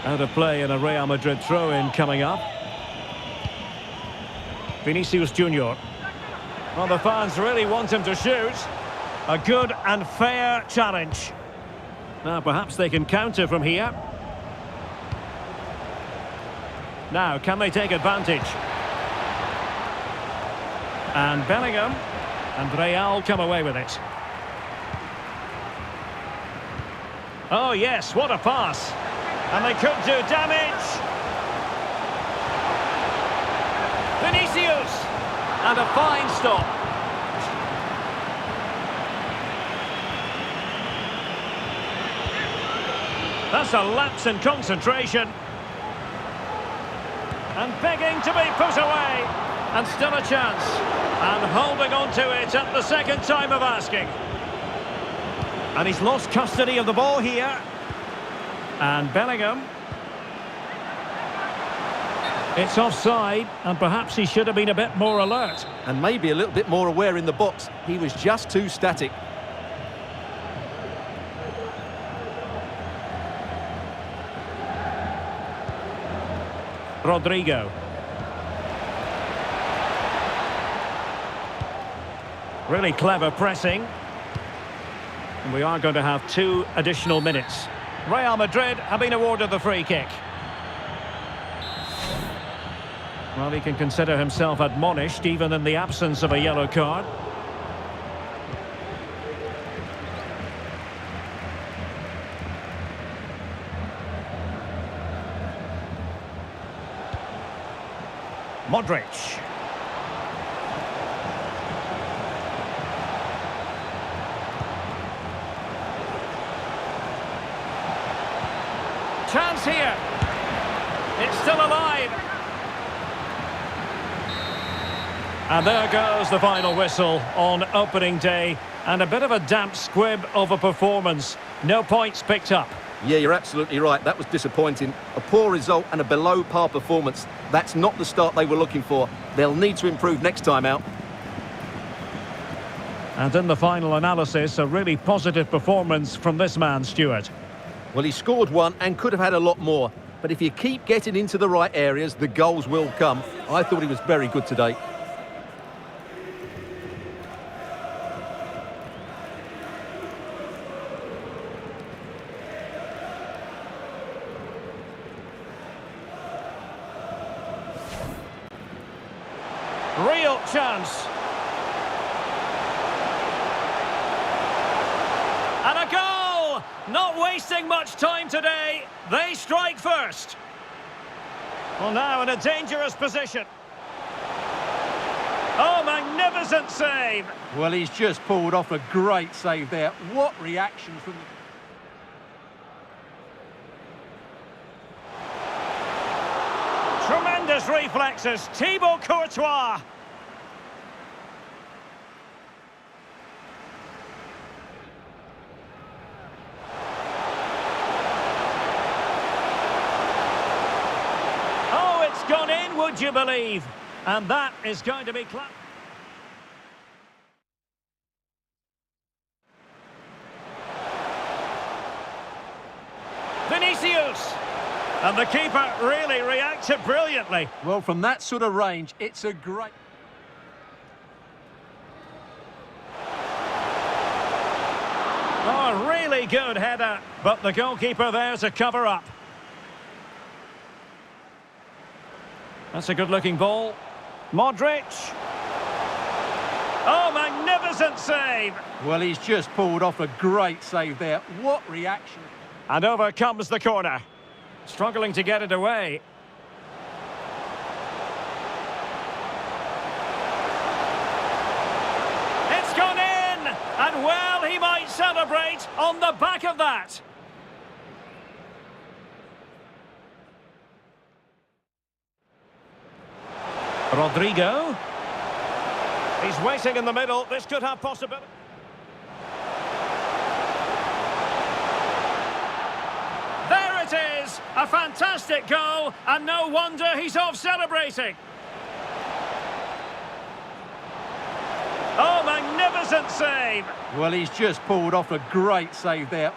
Out of play in a Real Madrid throw-in coming up. Vinicius Junior. Well, the fans really want him to shoot. A good and fair challenge. Now, perhaps they can counter from here. Now, can they take advantage? And Bellingham. And Real come away with it. Oh, yes, what a pass. And they could do damage. Vinicius. And a fine stop. That's a lapse in concentration. And begging to be put away. And still a chance. And holding on to it at the second time of asking. And he's lost custody of the ball here. And Bellingham. It's offside, and perhaps he should have been a bit more alert. And maybe a little bit more aware in the box. He was just too static. Rodrigo. Really clever pressing. And we are going to have 2 additional minutes. Real Madrid have been awarded the free kick. Well, he can consider himself admonished even in the absence of a yellow card. Modric. Chance here. It's still alive. And there goes the final whistle on opening day. And a bit of a damp squib of a performance. No points picked up. Yeah, you're absolutely right. That was disappointing. A poor result and a below-par performance. That's not the start they were looking for. They'll need to improve next time out. And in the final analysis, a really positive performance from this man, Stuart. Well, he scored one and could have had a lot more. But if you keep getting into the right areas, the goals will come. I thought he was very good today. Real chance. And a goal! Not wasting much time today. They strike first. Well, now in a dangerous position. Oh, magnificent save. Well, he's just pulled off a great save there. What reaction from the... Tremendous reflexes. Thibaut Courtois. Oh, it's gone in, would you believe? And that is going to be... Vinicius. And the keeper really reacted brilliantly. Well, from that sort of range, it's a great... Oh, really good header. But the goalkeeper there to cover up. That's a good-looking ball. Modric. Oh, magnificent save. Well, he's just pulled off a great save there. What reaction. And over comes the corner. Struggling to get it away. It's gone in! And well, he might celebrate on the back of that. Rodrigo. He's waiting in the middle. This could have possibility. There it is! A fantastic goal, and no wonder he's off celebrating. Oh, magnificent save! Well, he's just pulled off a great save there.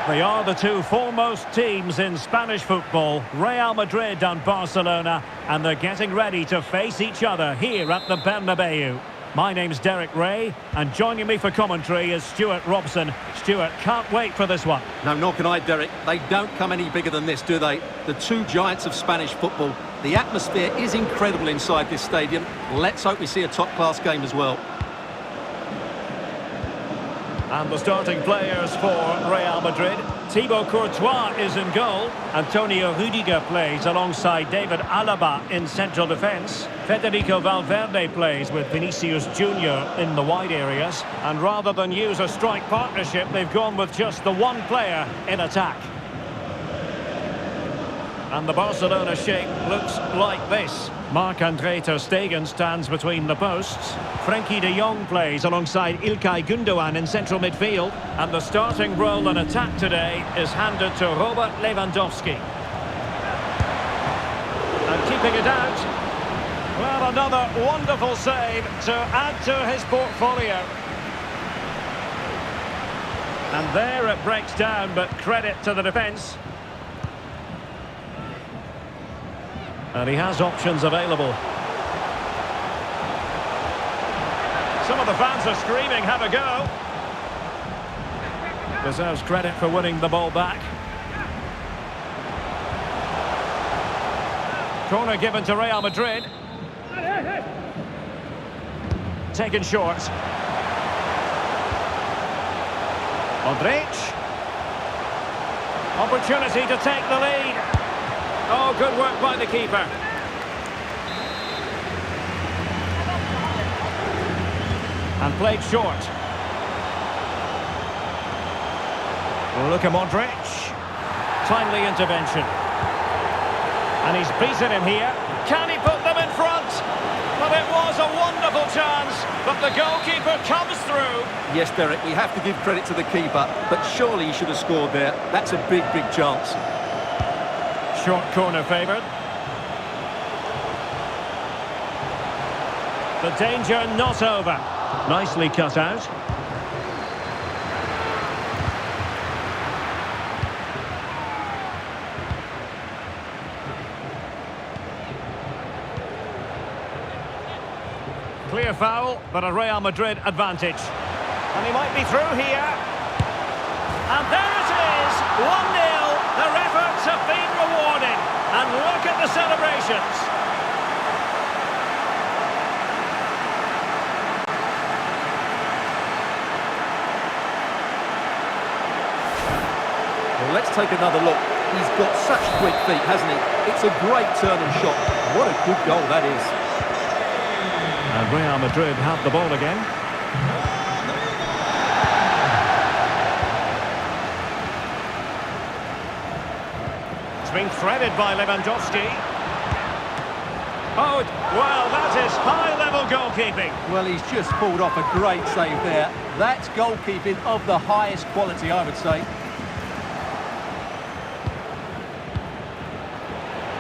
They are the two foremost teams in Spanish football, Real Madrid and Barcelona, and they're getting ready to face each other here at the Bernabeu. My name's Derek Ray, and joining me for commentary is Stuart Robson. Stuart, can't wait for this one. No, nor can I, Derek. They don't come any bigger than this, do they? The two giants of Spanish football. The atmosphere is incredible inside this stadium. Let's hope we see a top-class game as well. And the starting players for Real Madrid. Thibaut Courtois is in goal. Antonio Rüdiger plays alongside David Alaba in central defence. Federico Valverde plays with Vinicius Junior in the wide areas. And rather than use a strike partnership, they've gone with just the one player in attack. And the Barcelona shape looks like this. Marc-Andre ter Stegen stands between the posts. Frenkie de Jong plays alongside İlkay Gündoğan in central midfield. And the starting role in attack today is handed to Robert Lewandowski. And keeping it out. Well, another wonderful save to add to his portfolio. And there it breaks down, but credit to the defence. And he has options available. Some of the fans are screaming, have a go. Deserves credit for winning the ball back. Corner given to Real Madrid. Taken short. Modric. Opportunity to take the lead. Oh, good work by the keeper. And played short. Luka Modric. Timely intervention. And he's beaten him here. Can he put them in front? Well, it was a wonderful chance, but the goalkeeper comes through. Yes, Derek, we have to give credit to the keeper, but surely he should have scored there. That's a big, big chance. Short corner favoured. The danger not over. Nicely cut out. Clear foul, but a Real Madrid advantage. And he might be through here. And there it is, 1-0. Their efforts have been rewarded. And look at the celebrations. Well, let's take another look. He's got such quick feet, hasn't he? It's a great turning shot. What a good goal that is. And Real Madrid have the ball again. Being threaded by Lewandowski. Oh, well, that is high-level goalkeeping. Well, he's just pulled off a great save there. That's goalkeeping of the highest quality, I would say.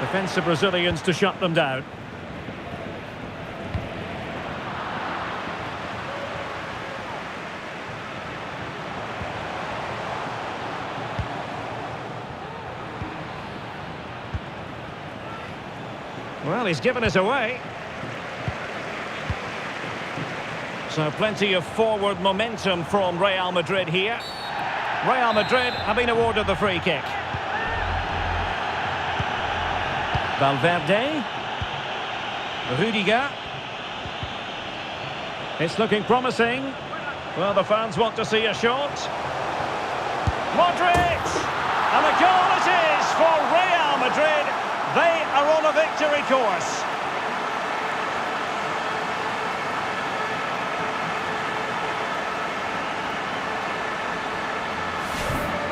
Defensive Brazilians to shut them down. Well, he's given us away. So plenty of forward momentum from Real Madrid here. Real Madrid have been awarded the free kick. Valverde. Rüdiger. It's looking promising. Well, the fans want to see a shot. Modric! And a goal it is for Real Madrid. They are on a victory course.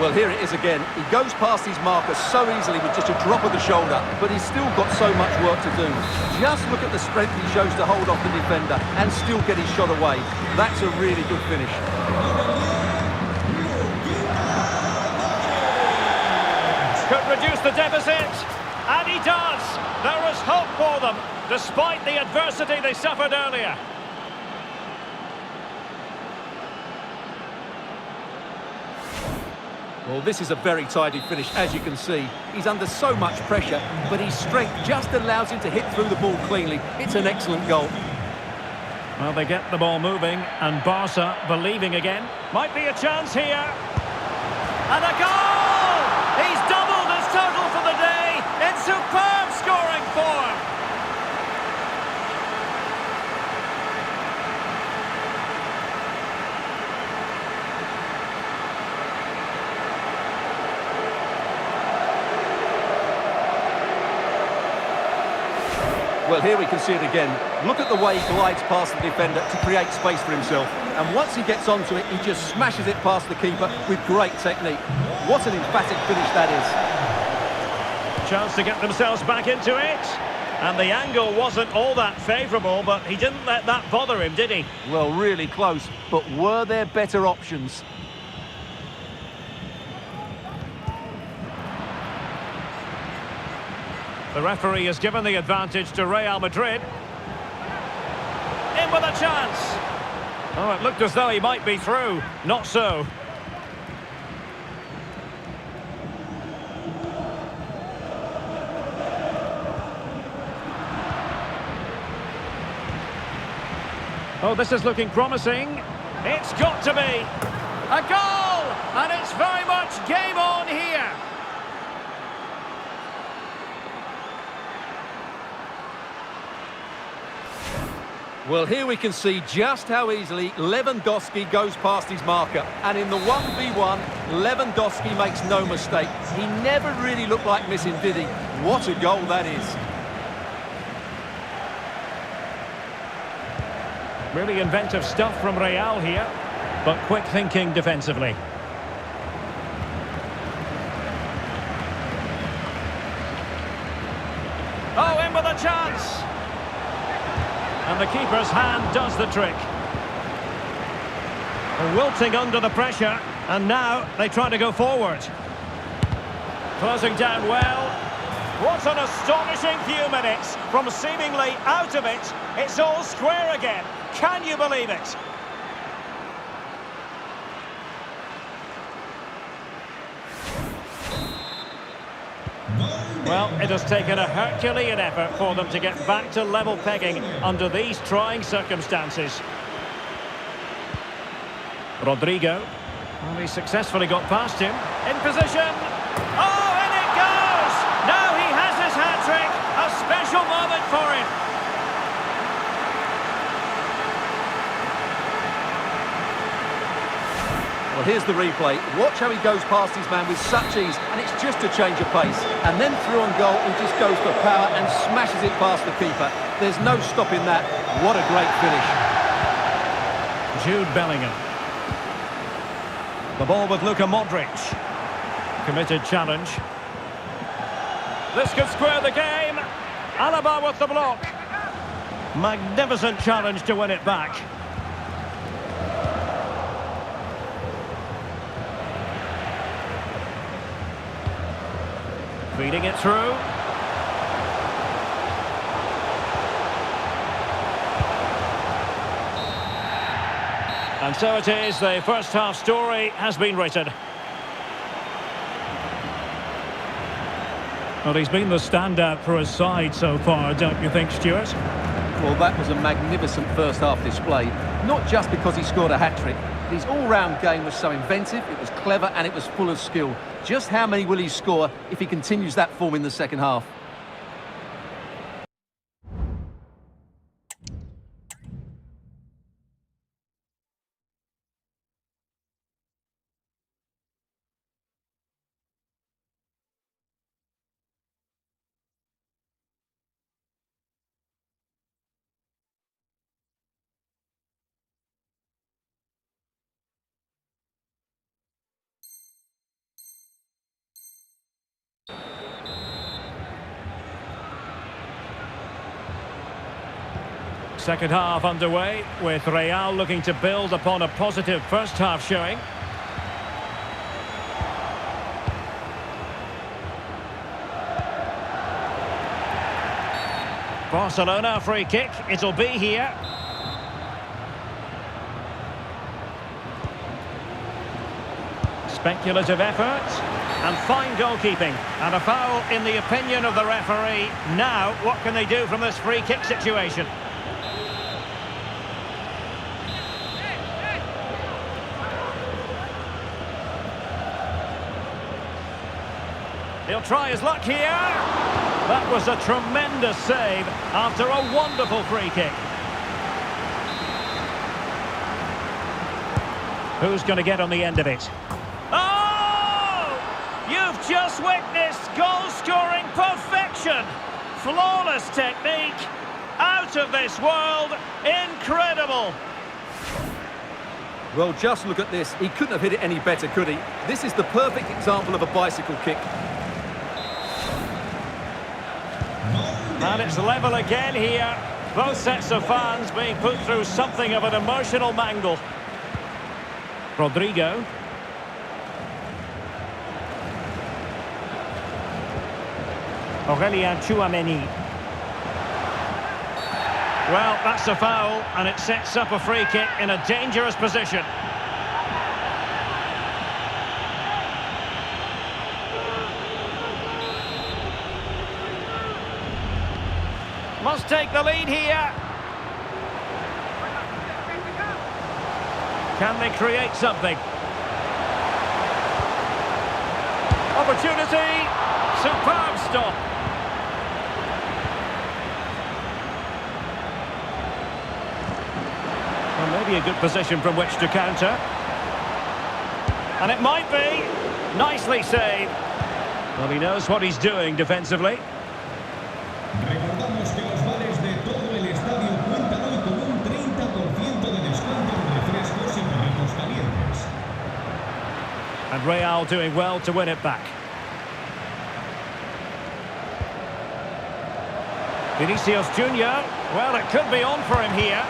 Well, here it is again. He goes past his marker so easily with just a drop of the shoulder, but he's still got so much work to do. Just look at the strength he shows to hold off the defender and still get his shot away. That's a really good finish. Could reduce the deficit, and he does. There is hope for them, despite the adversity they suffered earlier. Well, this is a very tidy finish, as you can see. He's under so much pressure, but his strength just allows him to hit through the ball cleanly. It's an excellent goal. Well, they get the ball moving, and Barca believing again. Might be a chance here. And a goal! He's doubled his total for the day in superb scoring form. Well, here we can see it again. Look at the way he glides past the defender to create space for himself. And once he gets onto it, he just smashes it past the keeper with great technique. What an emphatic finish that is. Chance to get themselves back into it. And the angle wasn't all that favourable, but he didn't let that bother him, did he? Well, really close, but were there better options? The referee has given the advantage to Real Madrid. In with a chance. Oh, it looked as though he might be through. Not so. Oh, this is looking promising. It's got to be. A goal! And it's very much game on here. Well, here we can see just how easily Lewandowski goes past his marker. And in the 1v1, Lewandowski makes no mistake. He never really looked like missing, did he? What a goal that is. Really inventive stuff from Real here, but quick thinking defensively. Oh, in with a chance! And the keeper's hand does the trick. Wilting under the pressure, and now they try to go forward. Closing down well. What an astonishing few minutes. From seemingly out of it, it's all square again. Can you believe it? Well, it has taken a Herculean effort for them to get back to level pegging under these trying circumstances. Rodrigo. Well, he successfully got past him. In position. Oh, in it goes! Now he has his hat-trick. A special moment for him. Well, here's the replay. Watch how he goes past his man with such ease, and it's just a change of pace. And then through on goal, he just goes for power and smashes it past the keeper. There's no stopping that. What a great finish. Jude Bellingham. The ball with Luka Modric. Committed challenge. This could square the game. Alaba with the block. Magnificent challenge to win it back. Feeding it through. And so it is, the first half story has been written. Well, he's been the standout for his side so far, don't you think, Stuart? Well, that was a magnificent first half display. Not just because he scored a hat-trick. His all-round game was so inventive, it was clever, and it was full of skill. Just how many will he score if he continues that form in the second half? Second half underway, with Real looking to build upon a positive first half showing. Barcelona free kick, it'll be here. Speculative effort and fine goalkeeping. And a foul in the opinion of the referee. Now, what can they do from this free kick situation? He'll try his luck here. That was a tremendous save after a wonderful free kick. Who's going to get on the end of it? Oh! You've just witnessed goal-scoring perfection. Flawless technique. Out of this world. Incredible. Well, just look at this. He couldn't have hit it any better, could he? This is the perfect example of a bicycle kick. And it's level again here. Both sets of fans being put through something of an emotional mangle. Rodrigo. Aurélien Tchouaméni. Well, that's a foul, and it sets up a free kick in a dangerous position. Must take the lead here. Can they create something? Opportunity. Superb stop. Well, maybe a good position from which to counter. And it might be. Nicely saved. Well, he knows what he's doing defensively. Recordamos que los bares de todo el estadio cuentan hoy con un 30% de descuento en refrescos y perritos calientes. And Real doing well to win it back. Vinicius Junior. Well, it could be on for him here.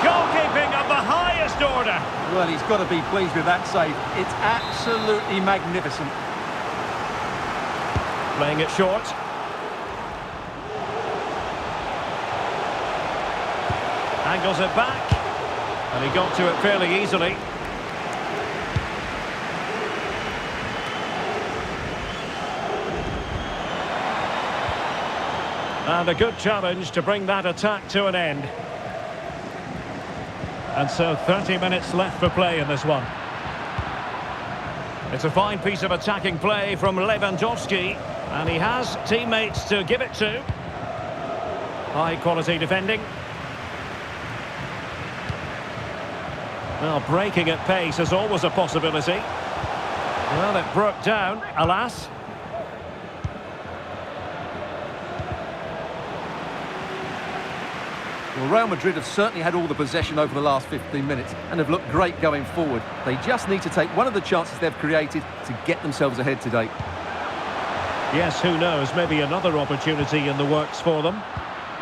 Goalkeeping of the highest order. Well, he's got to be pleased with that save. It's absolutely magnificent. Playing it short. Angles it back. And he got to it fairly easily. And a good challenge to bring that attack to an end. And so 30 minutes left for play in this one. It's a fine piece of attacking play from Lewandowski. And he has teammates to give it to. High quality defending. Well, breaking at pace is always a possibility. Well, it broke down, alas. Well, Real Madrid have certainly had all the possession over the last 15 minutes and have looked great going forward. They just need to take one of the chances they've created to get themselves ahead today. Yes, who knows, maybe another opportunity in the works for them.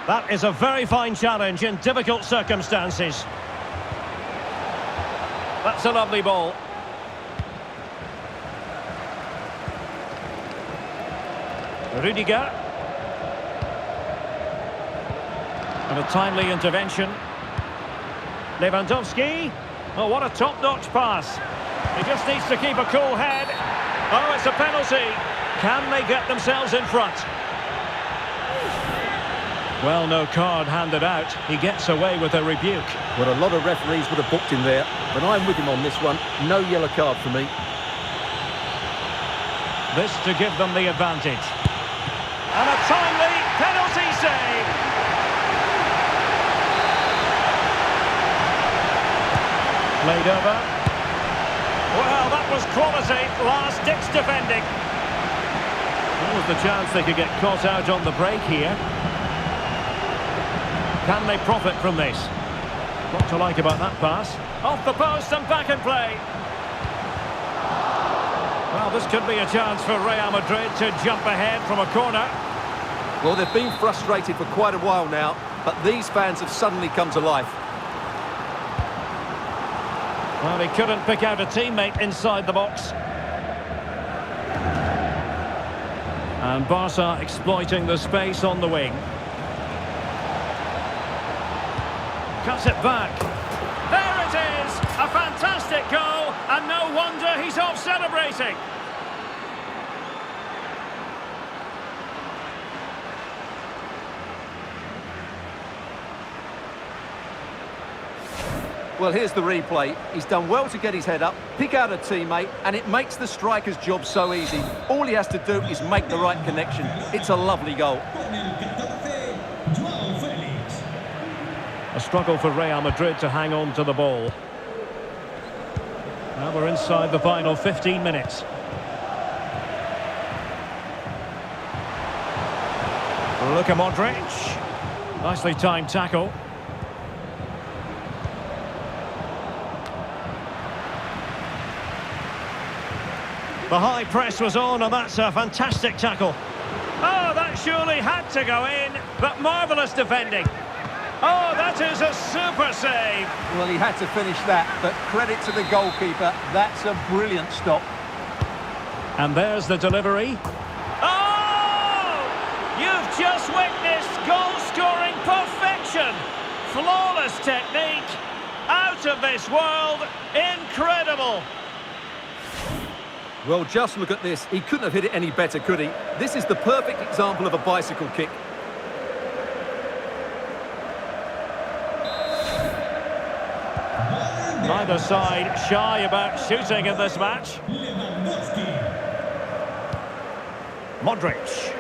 That is a very fine challenge in difficult circumstances. That's a lovely ball. Rudiger. And a timely intervention. Lewandowski. Oh, what a top-notch pass. He just needs to keep a cool head. Oh, it's a penalty. Can they get themselves in front? Well, no card handed out. He gets away with a rebuke. Well, a lot of referees would have booked him there, but I'm with him on this one. No yellow card for me. This to give them the advantage. And a timely penalty save. Played over. Well, that was quality. Last-ditch defending. That was the chance they could get caught out on the break here. Can they profit from this? What to like about that pass? Off the post and back in play. Well, this could be a chance for Real Madrid to jump ahead from a corner. Well, they've been frustrated for quite a while now, but these fans have suddenly come to life. Well, he couldn't pick out a teammate inside the box. And Barca exploiting the space on the wing. Cuts it back. There it is! A fantastic goal, and no wonder he's off celebrating. Well, here's the replay. He's done well to get his head up, pick out a teammate, and it makes the striker's job so easy. All he has to do is make the right connection. It's a lovely goal. Con el 14, Joao Félix. A struggle for Real Madrid to hang on to the ball. Now we're inside the final 15 minutes. Luka Modric. Nicely timed tackle. The high press was on, and that's a fantastic tackle. Oh, that surely had to go in, but marvellous defending. Oh, that is a super save. Well, he had to finish that, but credit to the goalkeeper. That's a brilliant stop. And there's the delivery. Oh! You've just witnessed goal-scoring perfection. Flawless technique. Out of this world. Incredible. Well, just look at this. He couldn't have hit it any better, could he? This is the perfect example of a bicycle kick. Neither side shy about shooting in this match. Lewandowski. Modric.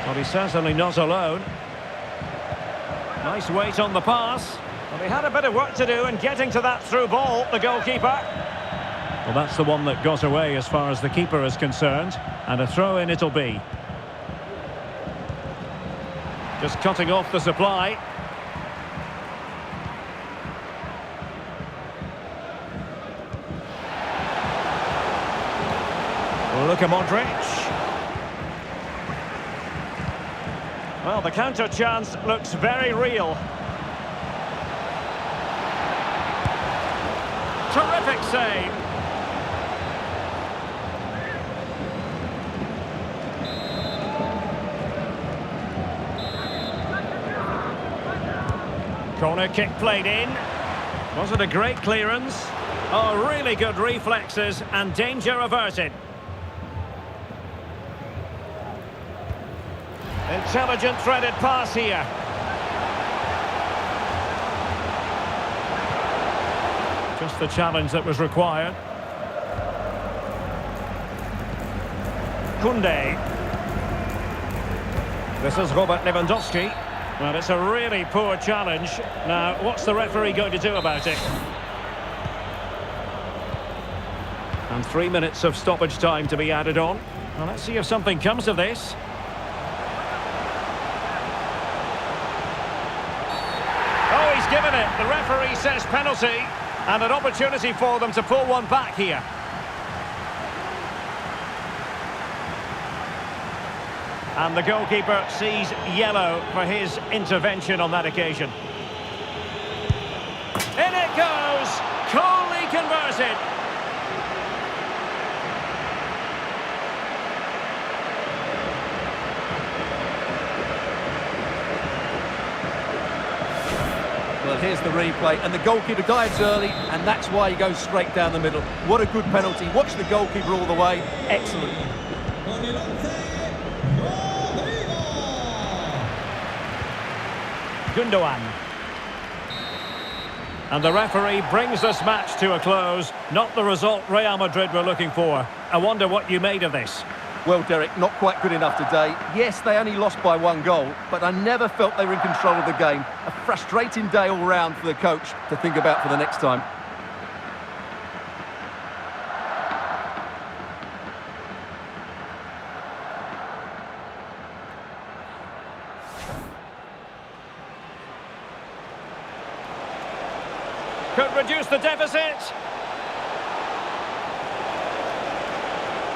Well, he's certainly not alone. Nice weight on the pass. Well, he had a bit of work to do in getting to that through ball, the goalkeeper. Well, that's the one that got away as far as the keeper is concerned. And a throw-in it'll be. Just cutting off the supply. Luka Modric. Well, the counter chance looks very real. Terrific save. Corner kick played in. Was it a great clearance? Oh, really good reflexes and danger averted. Intelligent threaded pass here. Just the challenge that was required. Koundé. This is Robert Lewandowski. Well, it's a really poor challenge. Now, what's the referee going to do about it? And 3 minutes of stoppage time to be added on. Well, let's see if something comes of this. Oh, he's given it. The referee says penalty. And an opportunity for them to pull one back here. And the goalkeeper sees yellow for his intervention on that occasion. In it goes! Coolly converted. Well, here's the replay, and the goalkeeper dives early, and that's why he goes straight down the middle. What a good penalty. Watch the goalkeeper all the way. Excellent. Con el 11, Rodrigo. Gundogan. And the referee brings this match to a close. Not the result Real Madrid were looking for. I wonder what you made of this. Well, Derek, not quite good enough today. Yes, they only lost by 1 goal, but I never felt they were in control of the game. A frustrating day all round for the coach to think about for the next time. Could reduce the deficit.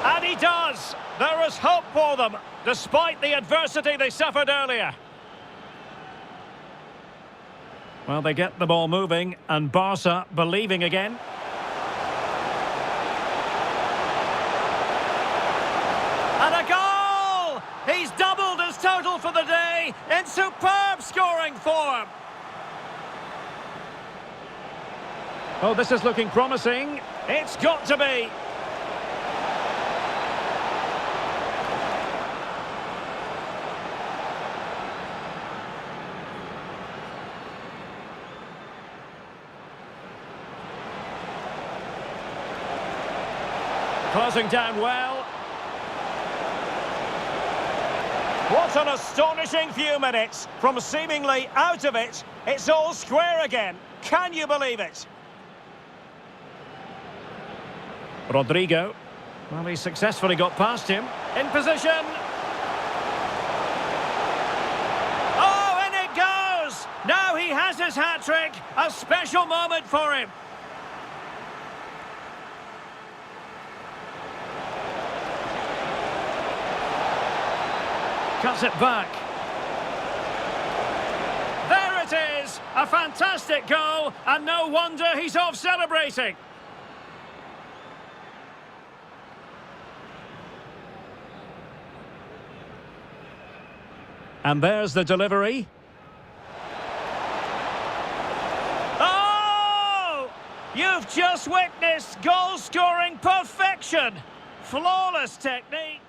And he does. There is hope for them, despite the adversity they suffered earlier. Well, they get the ball moving, and Barca believing again. And a goal! He's doubled his total for the day in superb scoring form. Oh, this is looking promising. It's got to be. Closing down well. What an astonishing few minutes. From seemingly out of it, it's all square again. Can you believe it? Rodrigo. Well, he successfully got past him. In position. Oh, and it goes! Now he has his hat-trick. A special moment for him. Cuts it back. There it is! A fantastic goal, and no wonder he's off celebrating. And there's the delivery. Oh! You've just witnessed goal-scoring perfection. Flawless technique.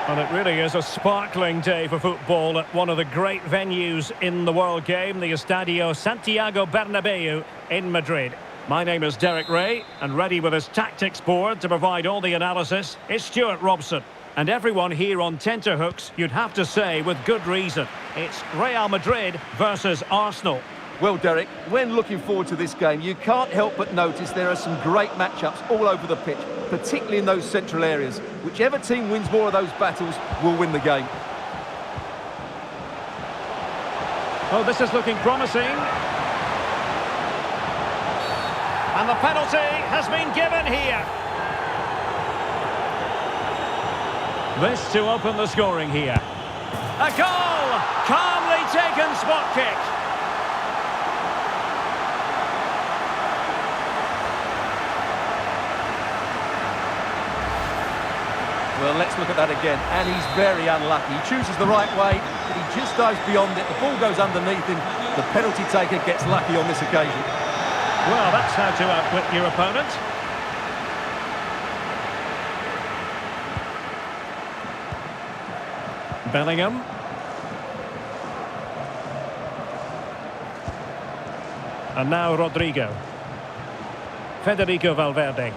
Well, it really is a sparkling day for football at one of the great venues in the world game, the Estadio Santiago Bernabéu in Madrid. My name is Derek Ray, and ready with his tactics board to provide all the analysis is Stuart Robson. And everyone here on tenterhooks, you'd have to say with good reason. It's Real Madrid versus Arsenal. Well, Derek, when looking forward to this game, you can't help but notice there are some great matchups all over the pitch, particularly in those central areas. Whichever team wins more of those battles will win the game. Oh, this is looking promising. And the penalty has been given here. This to open the scoring here. A goal! Calmly taken spot kick. Well, let's look at that again, and he's very unlucky. He chooses the right way, but he just dives beyond it. The ball goes underneath him. The penalty taker gets lucky on this occasion. Well, that's how to outwit your opponent. Bellingham. And now Rodrigo. Federico Valverde.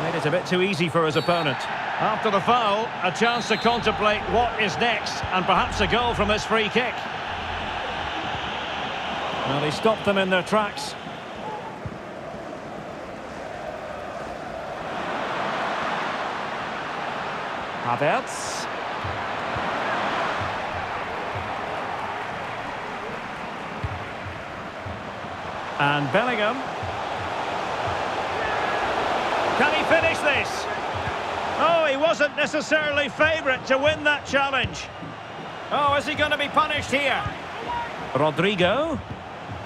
Made it a bit too easy for his opponent. After the foul, a chance to contemplate what is next, and perhaps a goal from this free kick. Well, he stopped them in their tracks. Havertz. And Bellingham. Can he finish this? Oh, he wasn't necessarily favourite to win that challenge. Oh, is he going to be punished here? Rodrigo.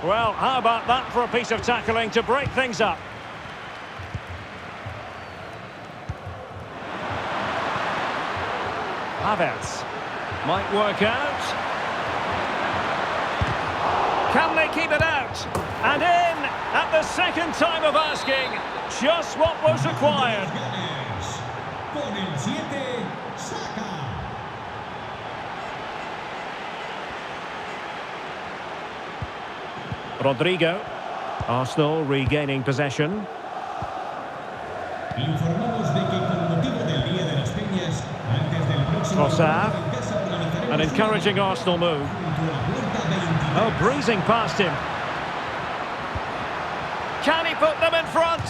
Well, how about that for a piece of tackling to break things up? Havertz. Might work out. Can they keep it out? And in at the second time of asking. Just what was required. Con el 7, Saka. Rodrigo. Arsenal regaining possession. Informamos de que con motivo del Día de las Peñas, antes del próximo Trossard. en casa organizaremos An encouraging Arsenal move. junto a Puerta 22. Oh, breezing past him. Can he put them in front?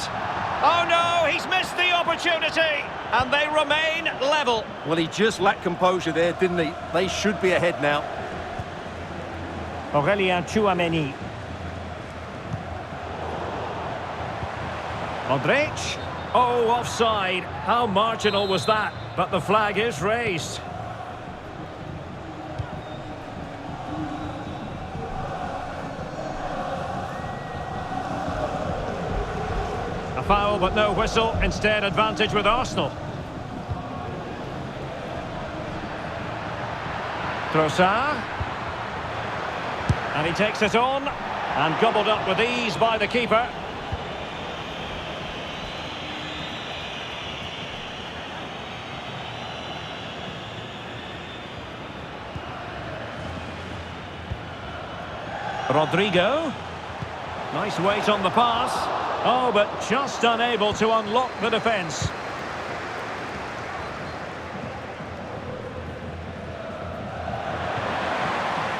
Oh no, he's missed the opportunity. And they remain level. Well, he just lacked composure there, didn't he? They should be ahead now. Aurélien Tchouameni. Modric. Oh, offside. How marginal was that? But the flag is raised. A foul, but no whistle. Instead, advantage with Arsenal. Trossard. And he takes it on. And gobbled up with ease by the keeper. Rodrigo. Nice weight on the pass. Oh, but just unable to unlock the defence.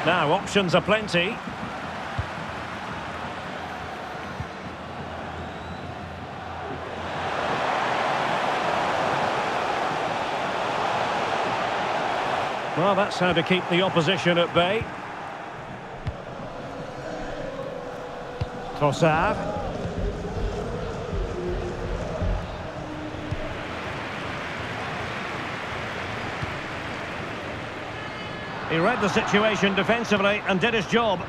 Now, options are plenty. Well, that's how to keep the opposition at bay. Trossard. He read the situation defensively and did his job.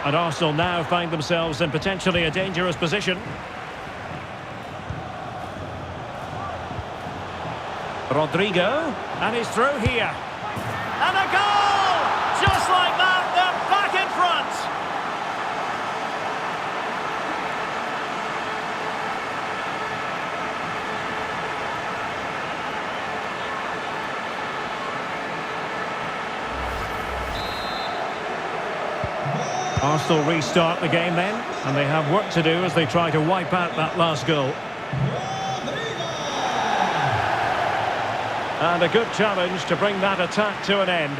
And Arsenal now find themselves in potentially a dangerous position. Rodrigo, and he's through here. And a goal! Just like Arsenal restart the game then, and they have work to do as they try to wipe out that last goal. And a good challenge to bring that attack to an end.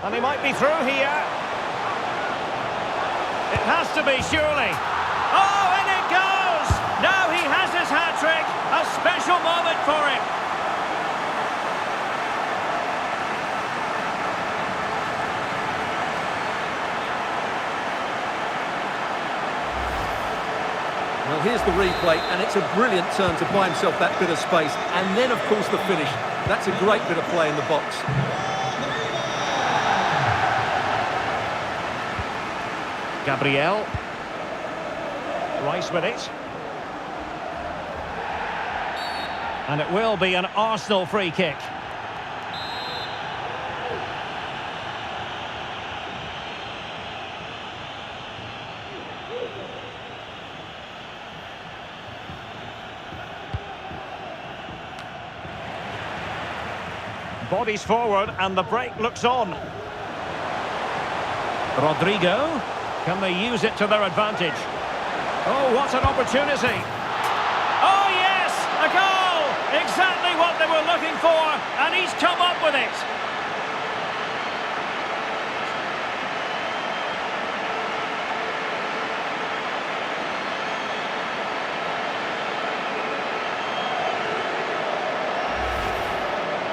And he might be through here. It has to be, surely. Oh, and it goes! Now he has his hat-trick. A special moment for him. Well, here's the replay, and it's a brilliant turn to buy himself that bit of space. And then, of course, the finish. That's a great bit of play in the box. Gabriel. Rice with it. And it will be an Arsenal free kick. Bodies forward and the break looks on. Rodrigo. Can they use it to their advantage? Oh, what an opportunity. Oh, yes! A goal! Exactly what they were looking for, and he's come up with it.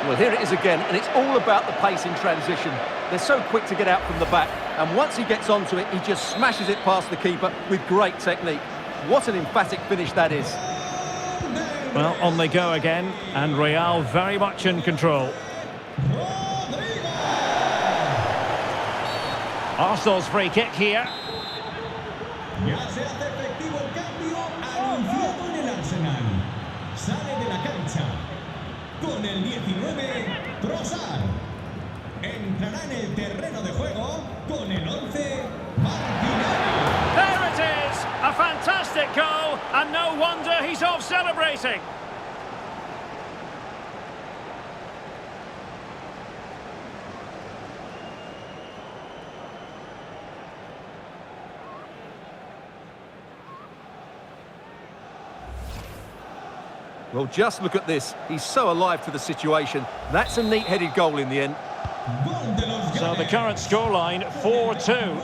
Well, here it is again, and it's all about the pace in transition. They're so quick to get out from the back, and once he gets onto it, he just smashes it past the keeper with great technique. What an emphatic finish that is. Well, on they go again, and Real very much in control. Arsenal's free kick here. Ya se hace efectivo el cambio anunciado en el Arsenal. Sale de la cancha con el 19, Trossard. Entrará en el terreno de juego con el 11, Martinelli. There it is! A fantastic goal, and no wonder he's off celebrating. Well, just look at this. He's so alive to the situation. That's a neat-headed goal in the end. So the current scoreline, 4-2.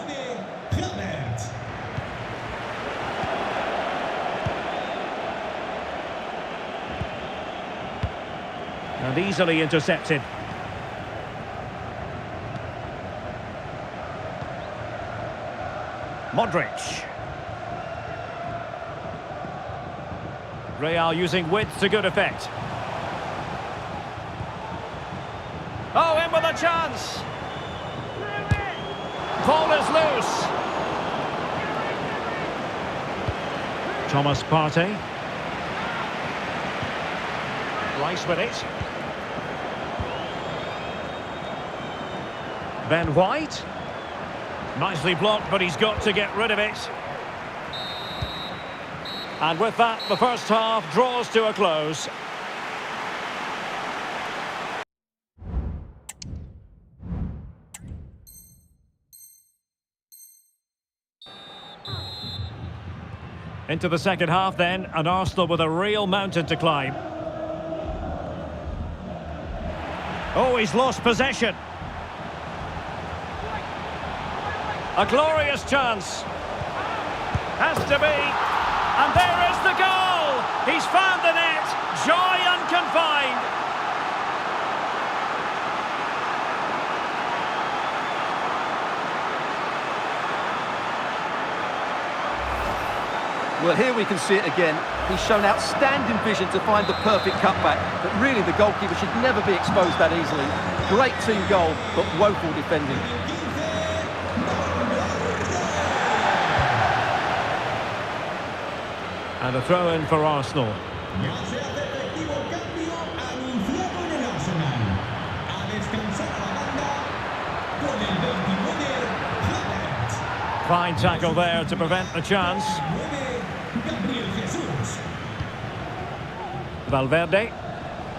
And easily intercepted. Modric. Real using width to good effect. Oh, in with a chance. Ball is loose. Thomas Partey. Rice with it. Ben White. Nicely blocked, but he's got to get rid of it. And with that, the first half draws to a close. Into the second half then, and Arsenal with a real mountain to climb. Oh, he's lost possession. A glorious chance. Has to be. And there is the goal! He's found the net! Joy unconfined! Well, here we can see it again. He's shown outstanding vision to find the perfect cutback, but really the goalkeeper should never be exposed that easily. Great team goal, but woeful defending. And a throw-in for Arsenal. Ya se hace efectivo el cambio anunciado en el Arsenal. A descansar a la banda con el 29, Havertz. Fine tackle there to prevent the chance. 9, Gabriel Jesús. Valverde.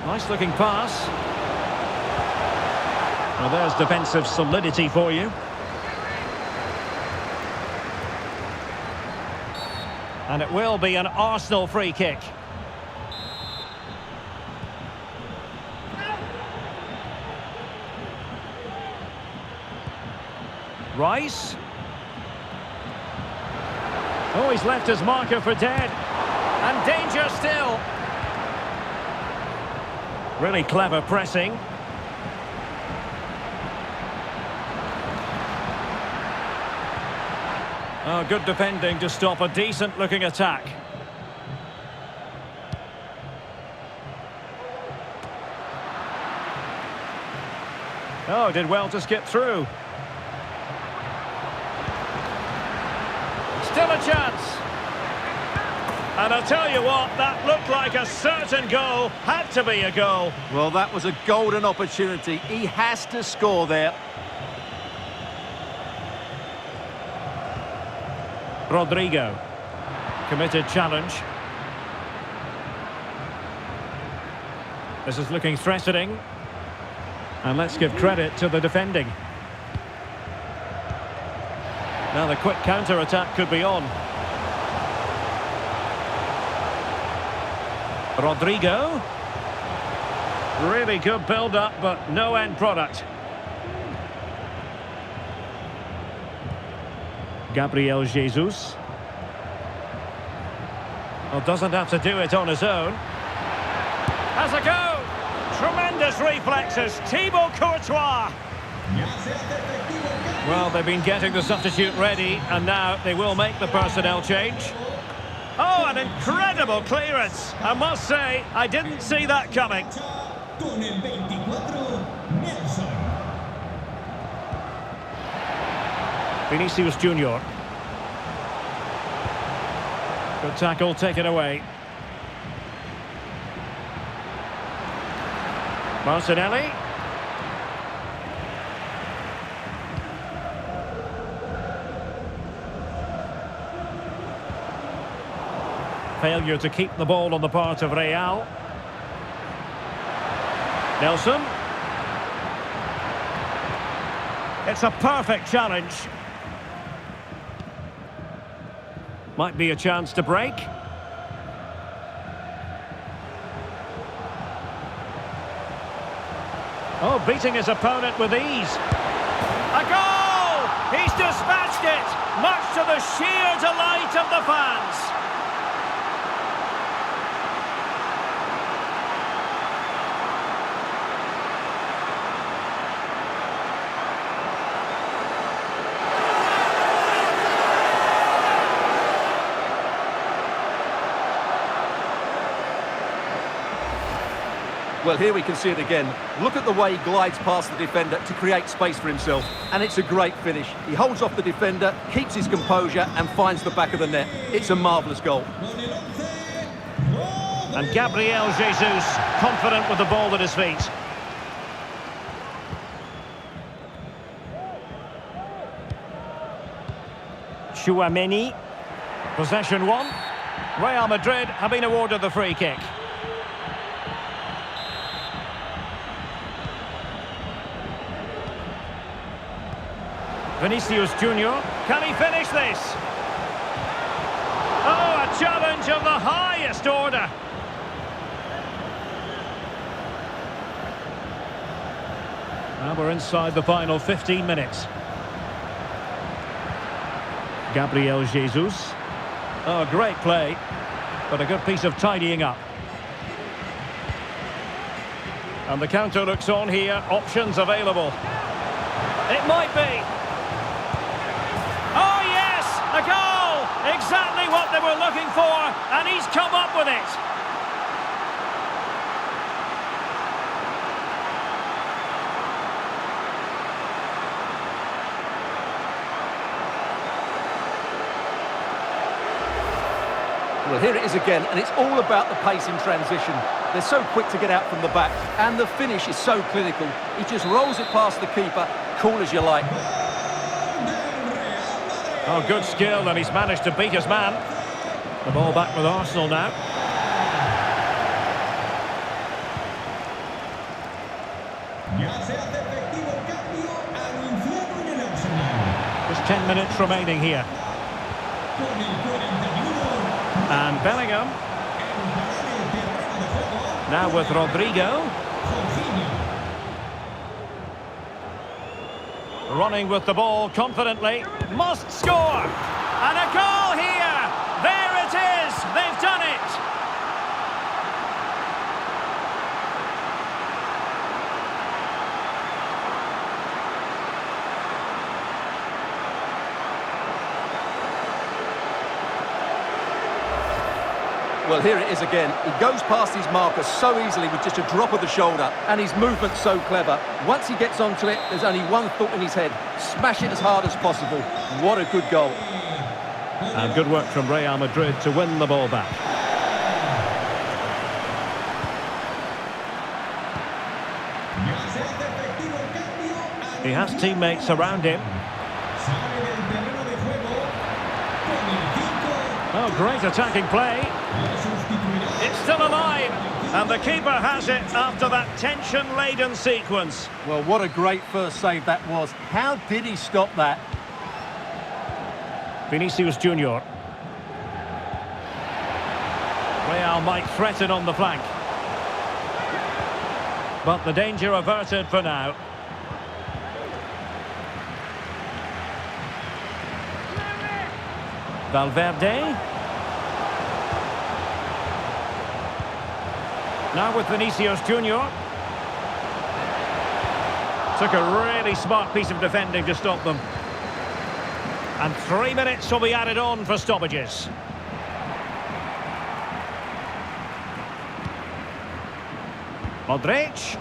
Nice looking pass. Well, there's defensive solidity for you. And it will be an Arsenal free kick. Rice. Oh, he's left his marker for dead. And danger still. Really clever pressing. Oh, good defending to stop a decent-looking attack. Oh, did well to skip through. Still a chance. And I'll tell you what, that looked like a certain goal. Had to be a goal. Well, that was a golden opportunity. He has to score there. Rodrigo. Committed challenge. This is looking threatening. And let's give credit to the defending. Now the quick counter-attack could be on. Rodrigo. Really good build-up, but no end product. Gabriel Jesus. Well, doesn't have to do it on his own. Has a go! Tremendous reflexes, Thibaut Courtois. Well, they've been getting the substitute ready, and now they will make the personnel change. Oh, an incredible clearance! I must say, I didn't see that coming. Vinicius Junior. Good tackle, taken away. Martinelli. Failure to keep the ball on the part of Real. Nelson. It's a perfect challenge. Might be a chance to break. Oh, beating his opponent with ease. A goal! He's dispatched it, much to the sheer delight of the fans. Well, here we can see it again. Look at the way he glides past the defender to create space for himself. And it's a great finish. He holds off the defender, keeps his composure and finds the back of the net. It's a marvellous goal. And Gabriel Jesus, confident with the ball at his feet. Tchouaméni. Possession one. Real Madrid have been awarded the free kick. Vinicius Junior, can he finish this? Oh, a challenge of the highest order. Now we're inside the final 15 minutes. Gabriel Jesus. Oh, great play, but a good piece of tidying up. And the counter looks on here, options available. It might be. Oh yes, a goal! Exactly what they were looking for, and he's come up with it. Well, here it is again, and it's all about the pace in transition. They're so quick to get out from the back, and the finish is so clinical. He just rolls it past the keeper, cool as you like. Oh, good skill, and he's managed to beat his man. The ball back with Arsenal now. 10 minutes remaining here. Con el 41, And Bellingham. entrará en el terreno de juego. Now with Rodrigo. Jorginho. Running with the ball confidently. Must score! And a goal here! There it is! They've done it! Well, here it is again. He goes past his marker so easily with just a drop of the shoulder, and his movement's so clever. Once he gets onto it, there's only one thought in his head: smash it as hard as possible. What a good goal. And good work from Real Madrid to win the ball back. Ya se hace efectivo el cambio. He has teammates around him. Sale del terreno de juego con el 5. Oh, great attacking play. Le sustituirá. It's still alive. And the keeper has it after that tension-laden sequence. Well, what a great first save that was. How did he stop that? Vinicius Junior. Real might threaten on the flank. But the danger averted for now. Valverde. Now with Vinicius Junior. Took a really smart piece of defending to stop them. And 3 minutes will be added on for stoppages. Modric.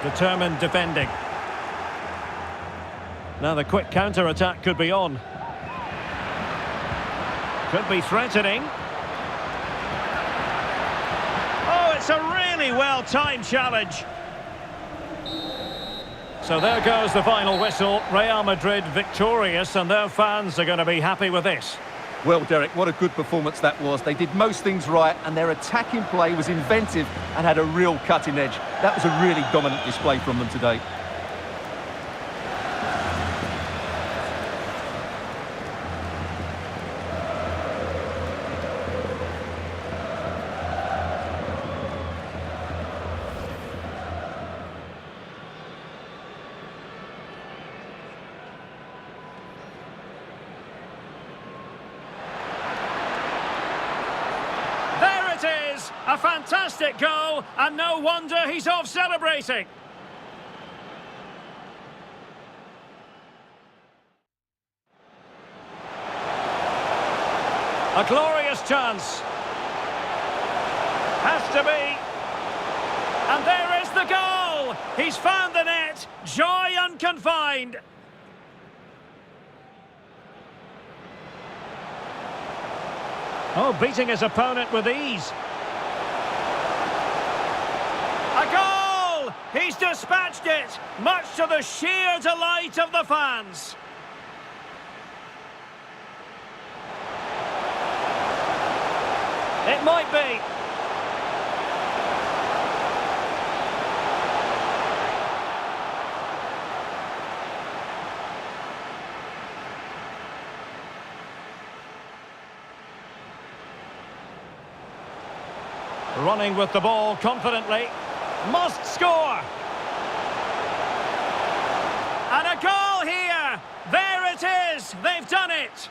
Determined defending. Now the quick counter-attack could be on. Could be threatening. Oh, it's a really well-timed challenge. So there goes the final whistle. Real Madrid victorious, and their fans are going to be happy with this. Well, Derek, what a good performance that was. They did most things right, and their attacking play was inventive and had a real cutting edge. That was a really dominant display from them today. A fantastic goal, and no wonder he's off celebrating. A glorious chance. Has to be. And there is the goal. He's found the net. Joy unconfined. Oh, beating his opponent with ease. A goal! He's dispatched it, much to the sheer delight of the fans. It might be. Running with the ball confidently. Must score! And a goal here! There it is! They've done it!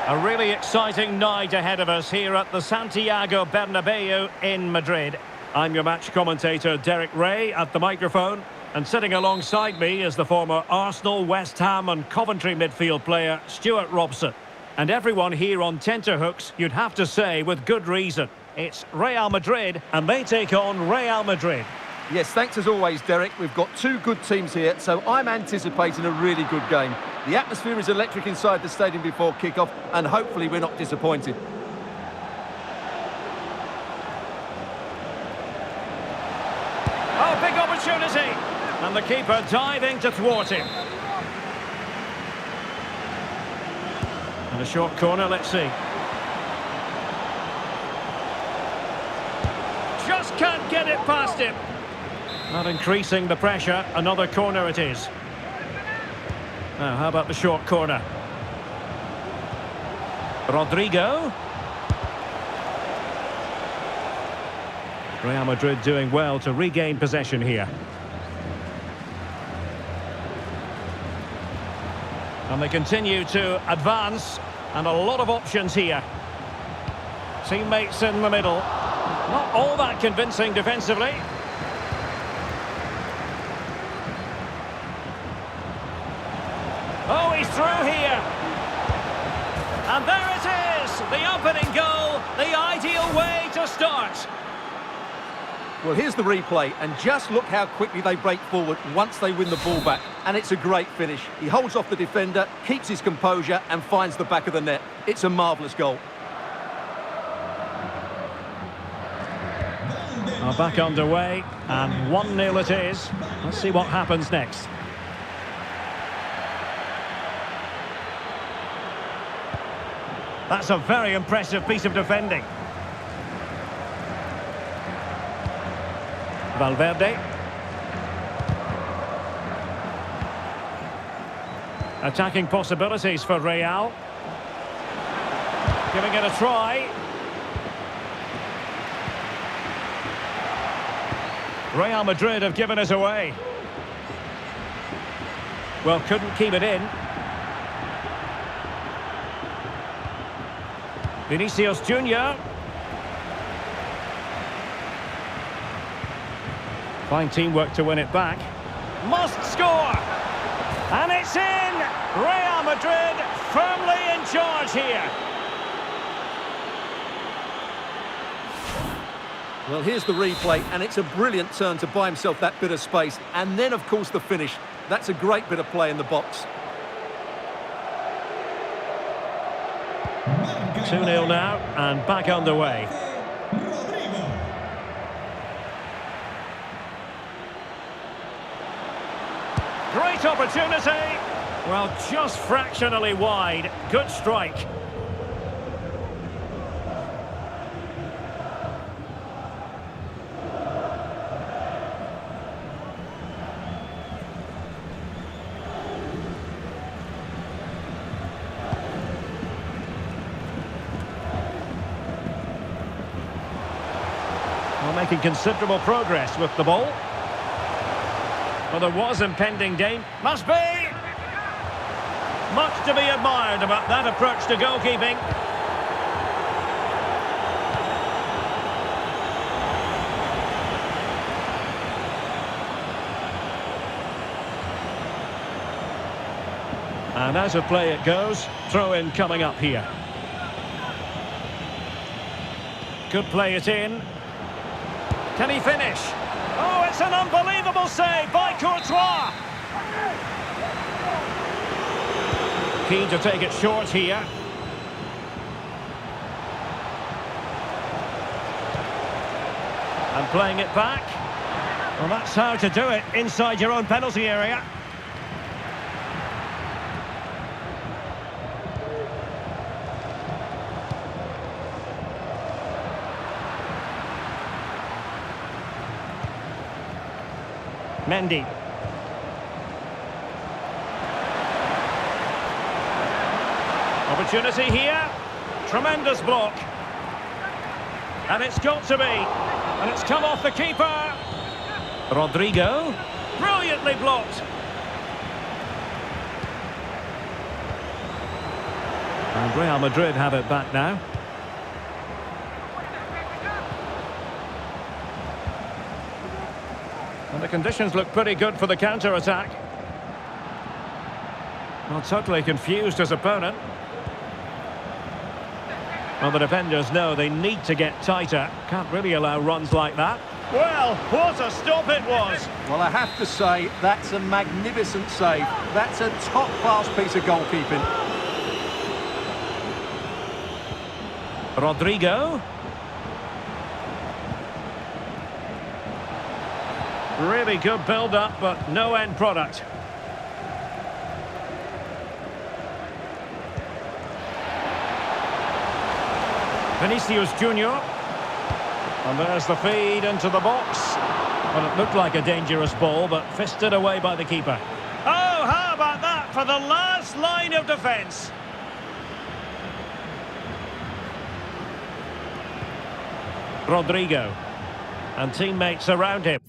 A really exciting night ahead of us here at the Santiago Bernabeu in Madrid. I'm your match commentator, Derek Ray, at the microphone. And sitting alongside me is the former Arsenal, West Ham and Coventry midfield player, Stuart Robson. And everyone here on tenterhooks, you'd have to say, with good reason. It's Real Madrid, and they take on Real Madrid. Yes, thanks as always, Derek. We've got two good teams here, so I'm anticipating a really good game. The atmosphere is electric inside the stadium before kick-off, and hopefully we're not disappointed. Oh, big opportunity! And the keeper diving to thwart him. And a short corner, let's see. Just can't get it past him. Not increasing the pressure, another corner it is. Now, how about the short corner? Rodrigo. Real Madrid doing well to regain possession here. And they continue to advance, and a lot of options here. Teammates in the middle. Not all that convincing defensively. Oh, he's through here. And there it is, the opening goal, the ideal way to start. Well, here's the replay, and just look how quickly they break forward once they win the ball back. And it's a great finish. He holds off the defender, keeps his composure, and finds the back of the net. It's a marvellous goal. Back underway, and 1-0 it is. Let's see what happens next. That's a very impressive piece of defending. Valverde. Attacking possibilities for Real. Giving it a try. Real Madrid have given it away. Well, couldn't keep it in. Vinicius Junior. Fine teamwork to win it back. Must score! And it's in! Real Madrid firmly in charge here. Well, here's the replay, and it's a brilliant turn to buy himself that bit of space. And then, of course, the finish. That's a great bit of play in the box. 2-0 now, and back underway. Great opportunity. Well, just fractionally wide. Good strike. Making considerable progress with the ball. Well, there was impending danger. Must be! Much to be admired about that approach to goalkeeping. And as a play it goes, throw-in coming up here. Could play it in. Can he finish? Oh, it's an unbelievable save by Courtois. Keen to take it short here. And playing it back. Well, that's how to do it inside your own penalty area. Mendy. Opportunity here. Tremendous block. And it's got to be. And it's come off the keeper. Rodrigo. Brilliantly blocked. And Real Madrid have it back now. And the conditions look pretty good for the counter-attack. Well, totally confused his opponent. Well, the defenders know they need to get tighter. Can't really allow runs like that. Well, what a stop it was! Well, I have to say, that's a magnificent save. That's a top-class piece of goalkeeping. Rodrigo. Really good build-up, but no end product. Vinicius Junior. And there's the feed into the box. Well, it looked like a dangerous ball, but fisted away by the keeper. Oh, how about that for the last line of defence? Rodrigo. And teammates around him.